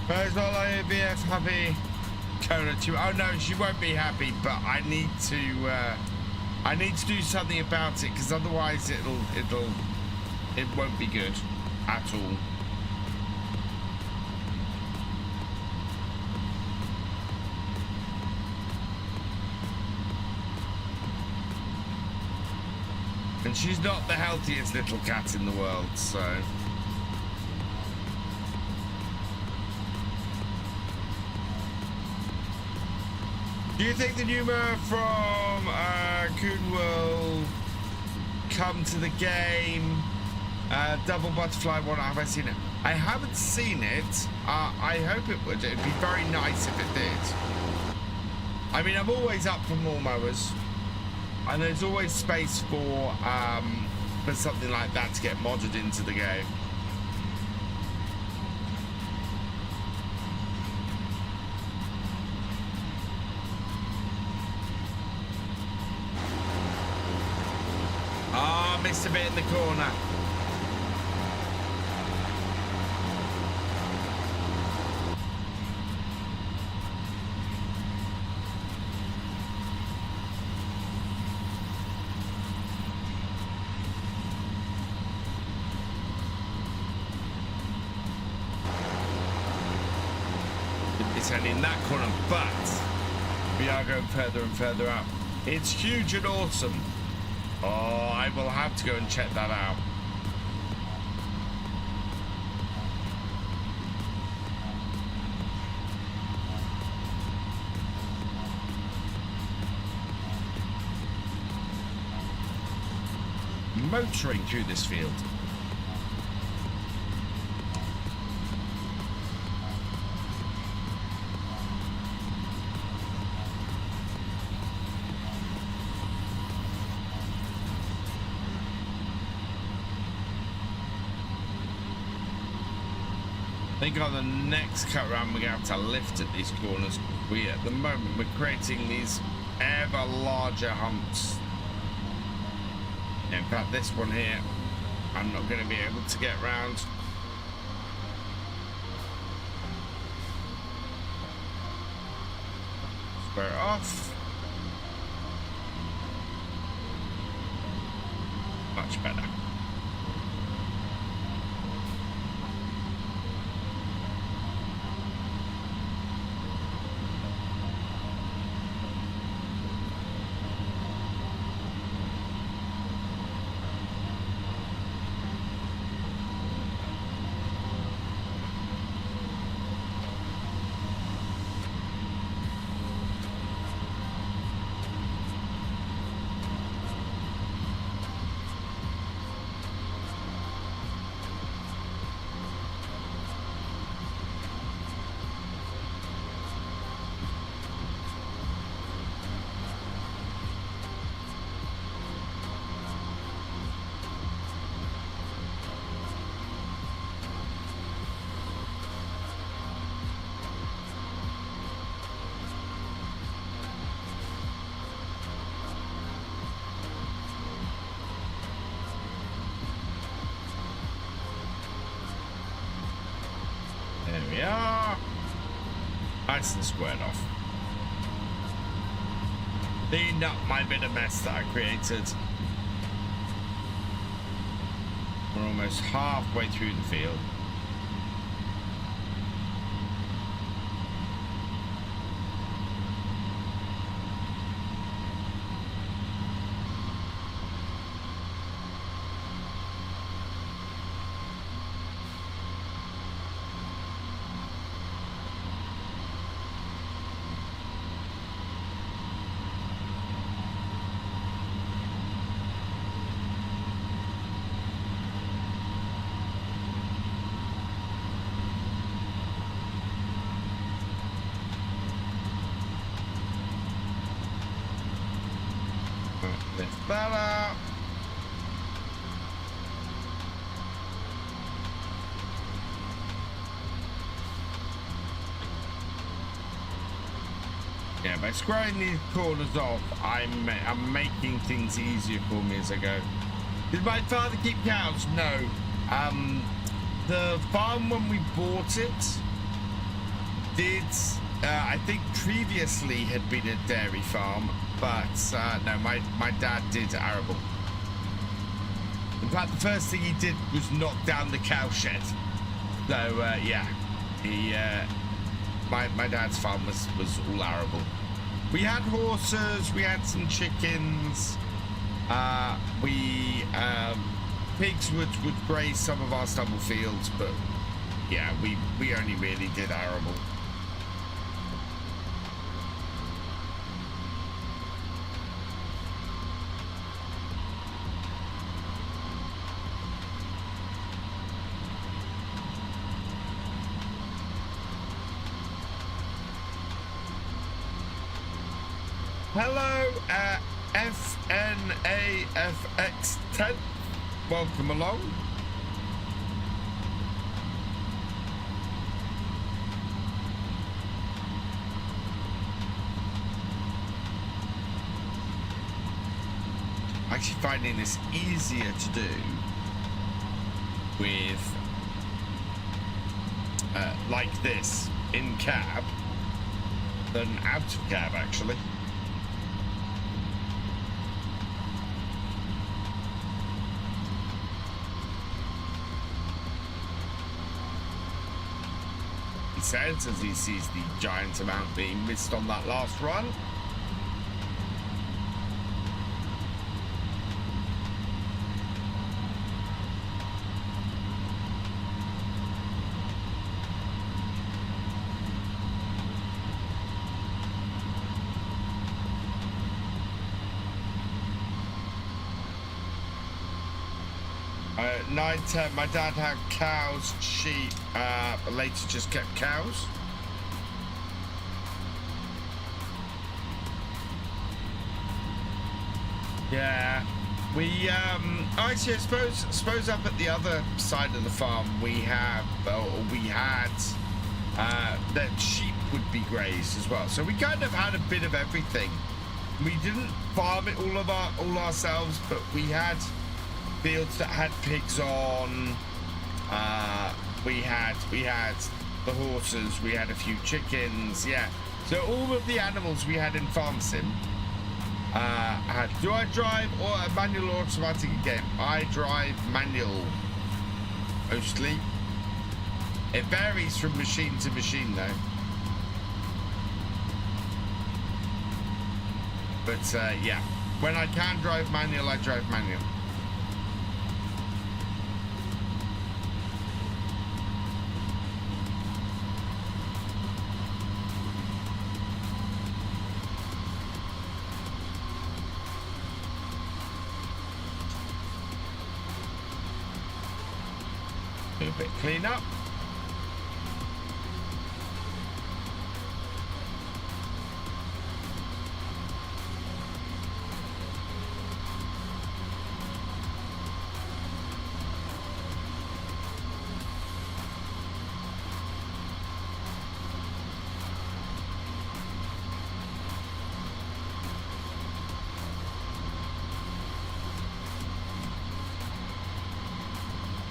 It's not like VF happy. Kona too. Oh no, she won't be happy. But I need to do something about it because otherwise it won't be good at all. And she's not the healthiest little cat in the world, so. Do you think the new Møller from Kuhn will come to the game? Double Butterfly one, have I seen it? I haven't seen it. I hope it would. It'd be very nice if it did. I mean, I'm always up for more mowers. And there's always space for something like that to get modded into the game. Missed a bit in the corner. It's only in that corner, but we are going further and further up. It's huge and awesome. Oh, I will have to go and check that out. Motoring through this field. think on the next cut round we're gonna have to lift at these corners. At the moment we're creating these ever larger humps. In fact, this one here, I'm not going to be able to get round. Square it off. Much better. There we are. Nice and squared off. Cleaned up my bit of mess that I created. We're almost halfway through the field. Lift that up. Yeah, by squaring these corners off, I'm making things easier for me as I go. Did my father keep cows? No. The farm when we bought it did, I think previously had been a dairy farm. But no, my dad did arable. In fact, the first thing he did was knock down the cow shed. So yeah, he my dad's farm was all arable. We had horses, we had some chickens. Pigs would graze some of our stubble fields, but yeah, we only really did arable. Hello, FNAFX10. Welcome along. Actually finding this easier to do with like this in cab than out of cab actually. Says as he sees the giant amount being missed on that last run. At 9:10, my dad had cows, sheep, but later just kept cows. Yeah, We actually, I suppose up at the other side of the farm we had that sheep would be grazed as well. So we kind of had a bit of everything. We didn't farm it all ourselves, but we had fields that had pigs on. We had the horses. We had a few chickens. Yeah. So all of the animals we had in Farm Sim. Do I drive or a manual or automatic game? I drive manual mostly. It varies from machine to machine though. But yeah, when I can drive manual, I drive manual. Do a bit clean up.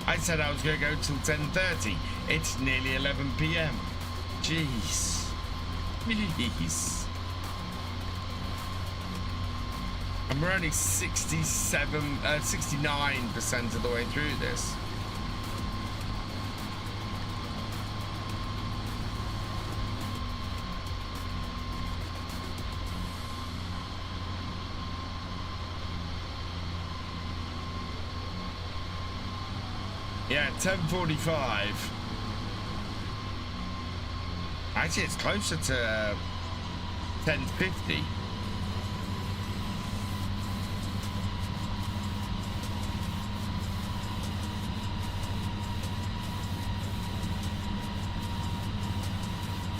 I said I was going to go till 10:30. It's nearly 11 p.m. Jeez. Jeez. And we're only 69% of the way through this. Yeah, 10:45. Actually, it's closer to 10:50.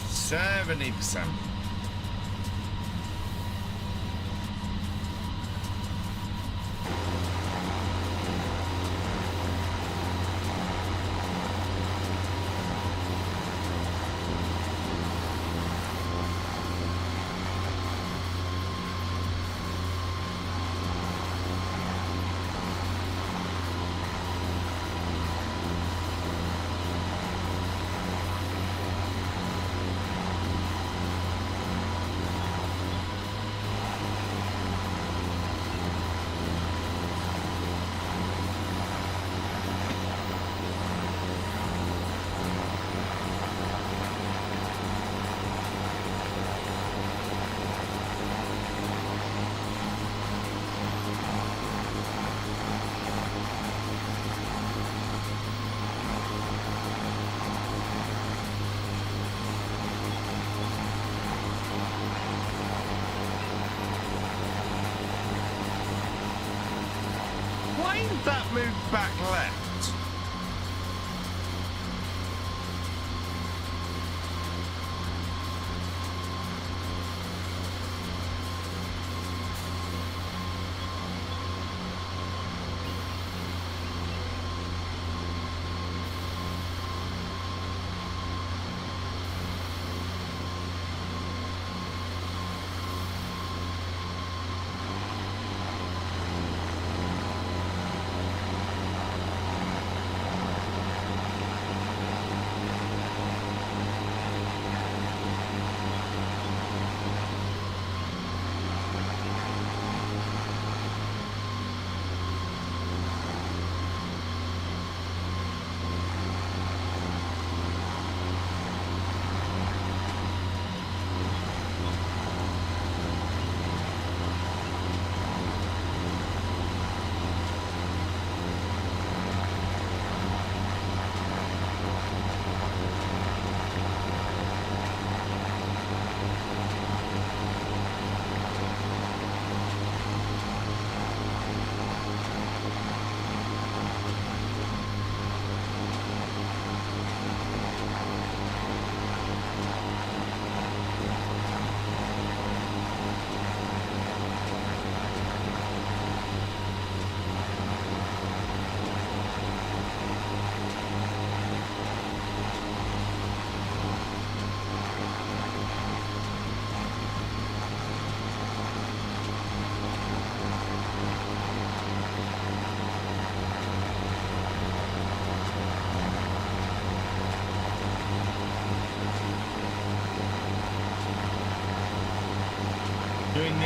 %70%. That moved back left.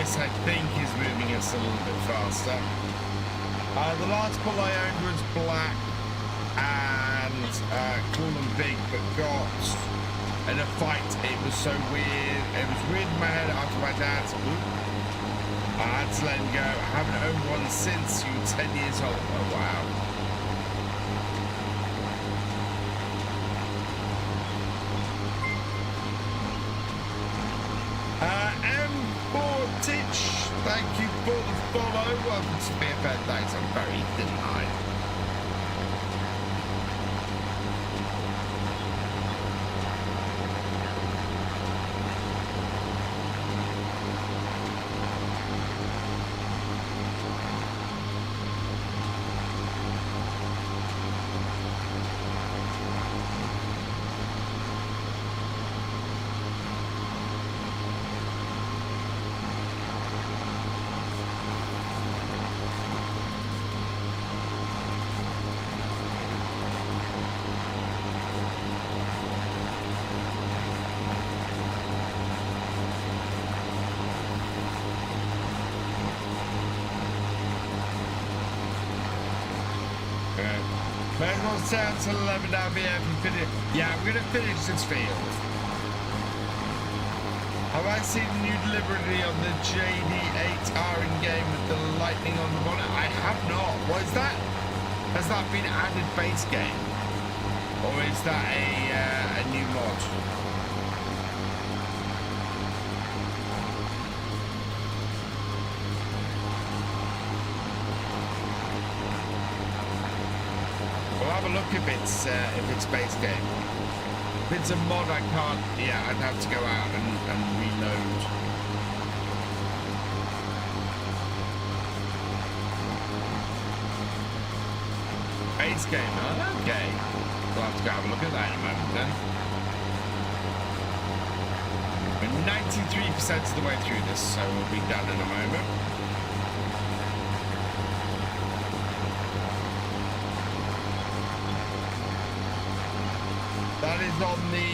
this, I think, is moving us a little bit faster. The last bull I owned was black and cool and big, but got in a fight. It was so weird. It was weird in my head after my dad's. I had to let him go. I haven't owned one since you were 10 years old. Oh, wow. Titch, thank you for the follow. Welcome to BFN. Thanks, I'm very thin-eyed. Down to 11 now, yeah, I'm gonna finish this field. Have I seen the new delivery on the JD8R in game with the lightning on the bonnet? I have not. What is that? Has that been added base game? Or is that a new mod? Have a look if it's base game. If it's a mod, I can't. Yeah, I'd have to go out and reload. Base game, huh? Okay. We'll have to go have a look at that in a moment then. We're 93% of the way through this, so we'll be done in a moment. That is on the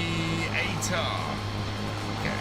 8R. Okay.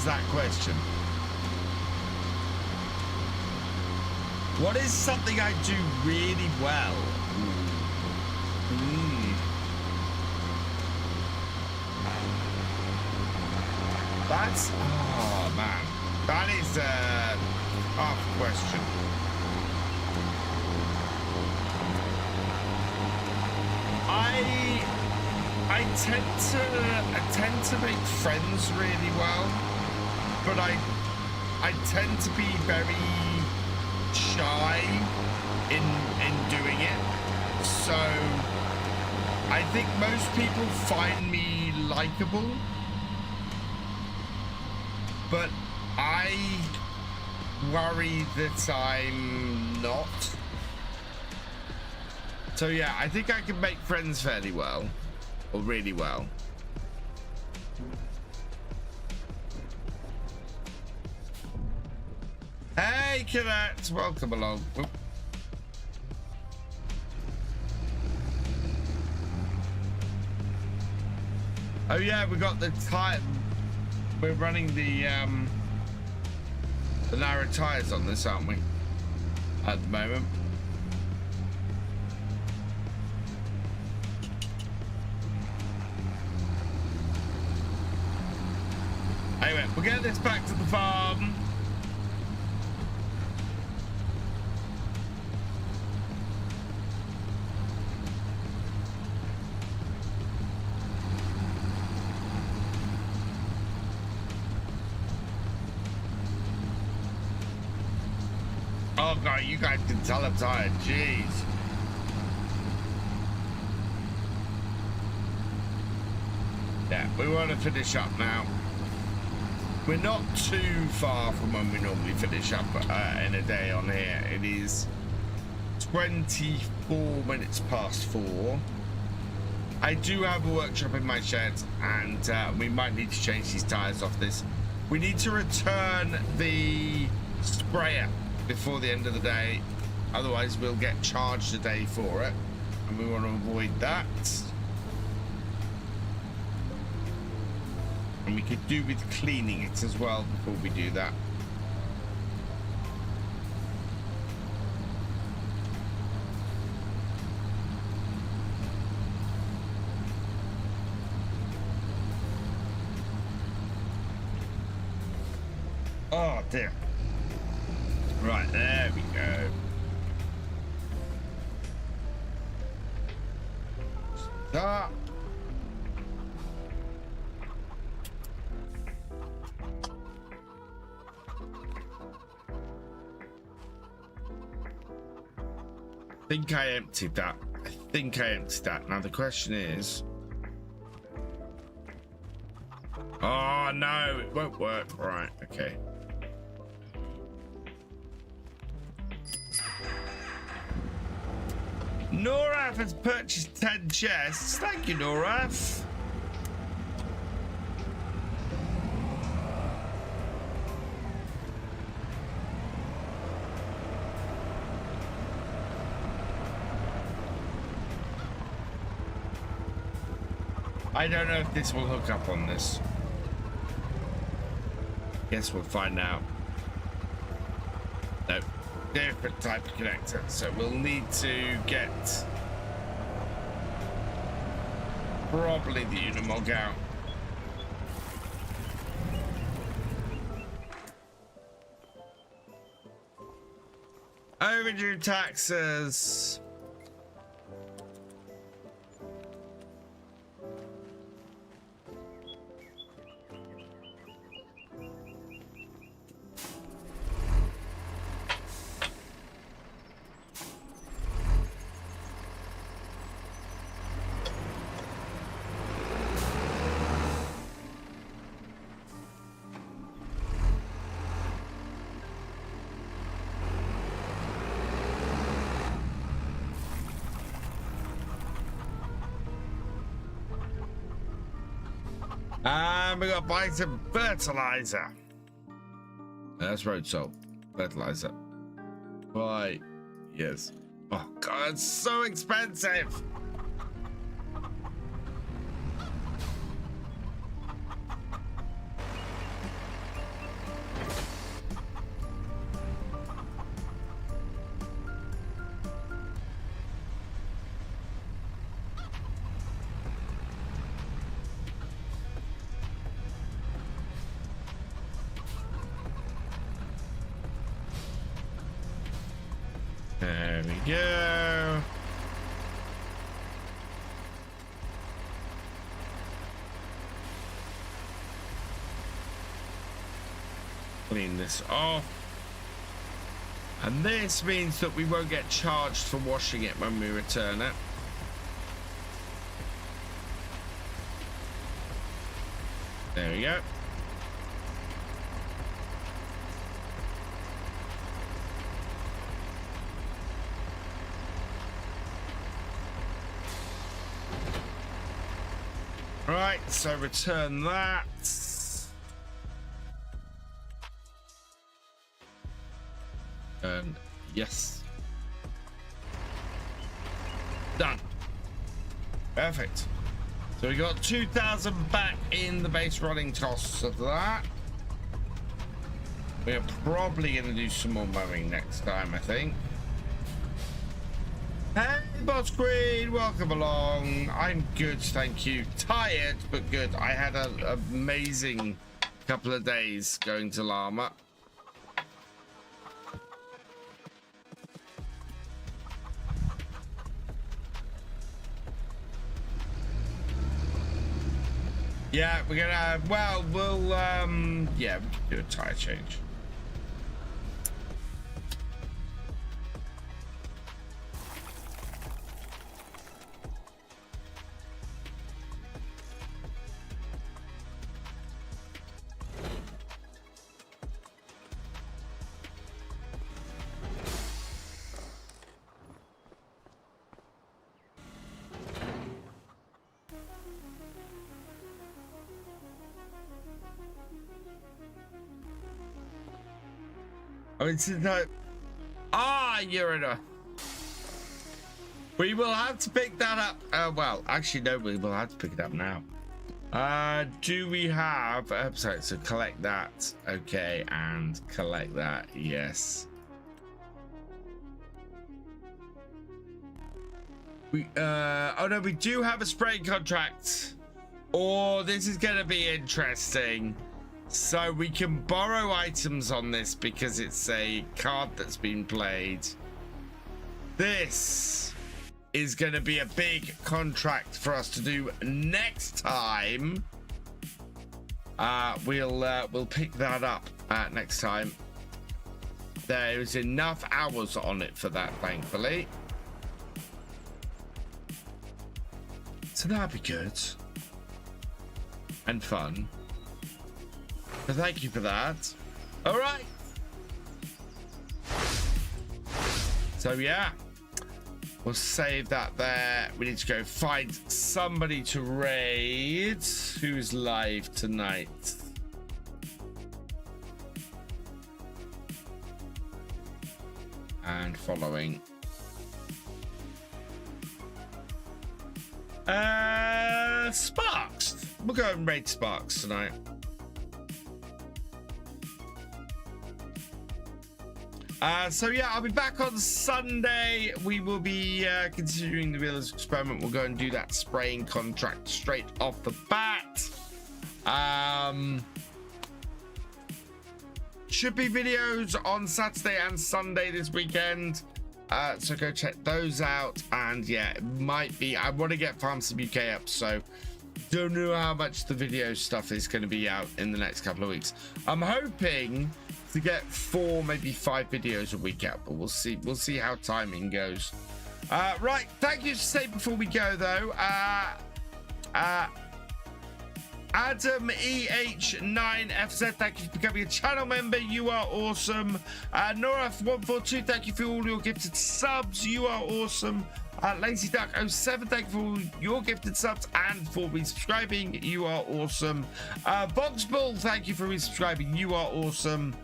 That question. What is something I do really well? That's, oh man, that is a tough question. I tend to make friends really well. But I tend to be very shy in doing it. So I think most people find me likable, but I worry that I'm not. So yeah, I think I can make friends fairly well, or really well. Hey, Cadet, welcome along. Oop. Oh yeah, we got the tire. We're running the narrow tires on this, aren't we? At the moment. Anyway, we'll get this back to the farm. Oh god, you guys can tell I'm tired. Jeez. Yeah, we want to finish up now. We're not too far from when we normally finish up in a day on here. It is 24 minutes past 4. I do have a workshop in my shed, and we might need to change these tires off this. We need to return the sprayer before the end of the day, otherwise we'll get charged a day for it, and we want to avoid that. And we could do with cleaning it as well before we do that. Oh dear. Right, there we go. Start. I think I emptied that. Now the question is, oh no, it won't work. Right, okay. Noraf has purchased 10 chests. Thank you, Noraf. I don't know if this will hook up on this. Guess we'll find out. Nope. Different type of connector. So we'll need to get probably the Unimog out. Overdue taxes. And we got to buy some fertilizer. That's road salt. Fertilizer. Why? Yes. Oh god, it's so expensive. There we go. Clean this off. And this means that we won't get charged for washing it when we return it. There we go. Right, so return that. And yes. Done. Perfect. So we got 2,000 back in the base running costs of that. We're probably going to do some more mowing next time, I think. Hey, Boss Queen, welcome along. I'm good, thank you. Tired, but good. I had an amazing couple of days going to Llama. Yeah, we're gonna, well, we'll, yeah, we can do a tire change. it's no. You're in a. We will have to pick that up. Well, actually, no, we will have to pick it up now. Do we have? Sorry, so collect that. Okay, and collect that. Yes. Oh no, we do have a spraying contract. Oh, this is gonna be interesting. So we can borrow items on this because it's a card that's been played. This is gonna be a big contract for us to do next time. We'll pick that up next time. There's enough hours on it for that, thankfully. So that'd be good and fun. So thank you for that. All right. So yeah, we'll save that there. We need to go find somebody to raid. Who's live tonight? And following. Sparks. We'll go and raid Sparks tonight. So yeah, I'll be back on Sunday. We will be continuing the Realism Experiment. We'll go and do that spraying contract straight off the bat. Should be videos on Saturday and Sunday this weekend. So go check those out. And yeah, it might be. I want to get Farm Sim UK up, so don't know how much the video stuff is going to be out in the next couple of weeks. I'm hoping to get 4, maybe 5 videos a week out, but we'll see. We'll see how timing goes. Right, thank you to say before we go though. Adam EH9FZ, thank you for becoming a channel member. You are awesome. Nora142, thank you for all your gifted subs. You are awesome. Lazy Duck 07, thank you for all your gifted subs and for resubscribing. You are awesome. Boxball, thank you for resubscribing. You are awesome.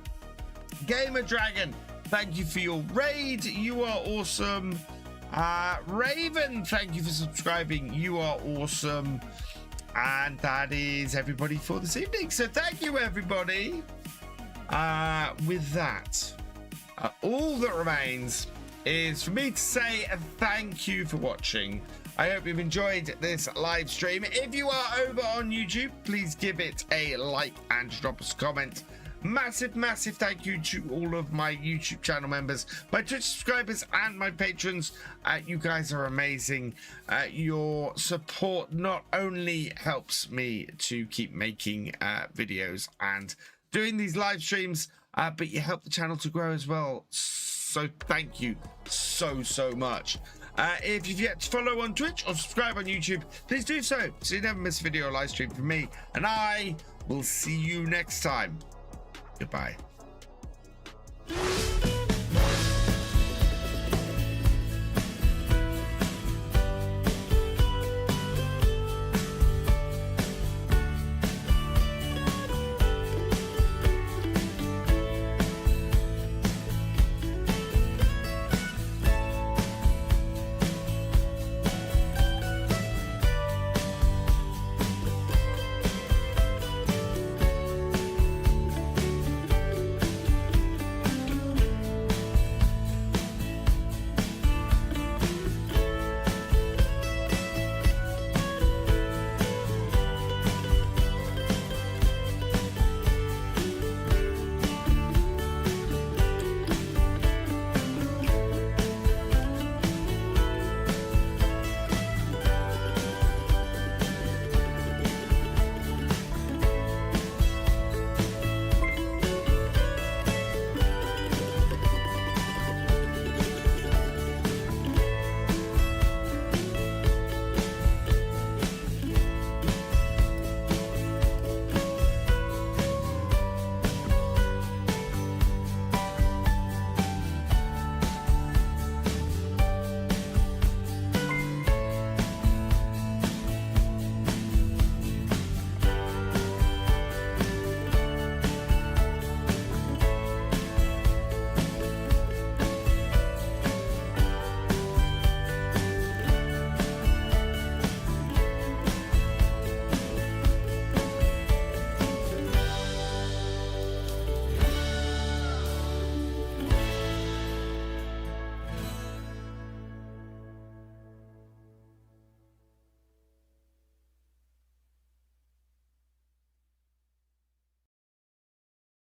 Gamer Dragon, thank you for your raid. You are awesome. Raven, thank you for subscribing. You are awesome. And that is everybody for this evening. So thank you, everybody. With that, all that remains is for me to say thank you for watching. I hope you've enjoyed this live stream. If you are over on YouTube, please give it a like and drop us a comment. Massive thank you to all of my YouTube channel members, my Twitch subscribers, and my patrons. You guys are amazing. Your support not only helps me to keep making videos and doing these live streams, but you help the channel to grow as well. So thank you so much. If you've yet to follow on Twitch or subscribe on YouTube, please do so you never miss a video or live stream from me. And I will see you next time. Goodbye.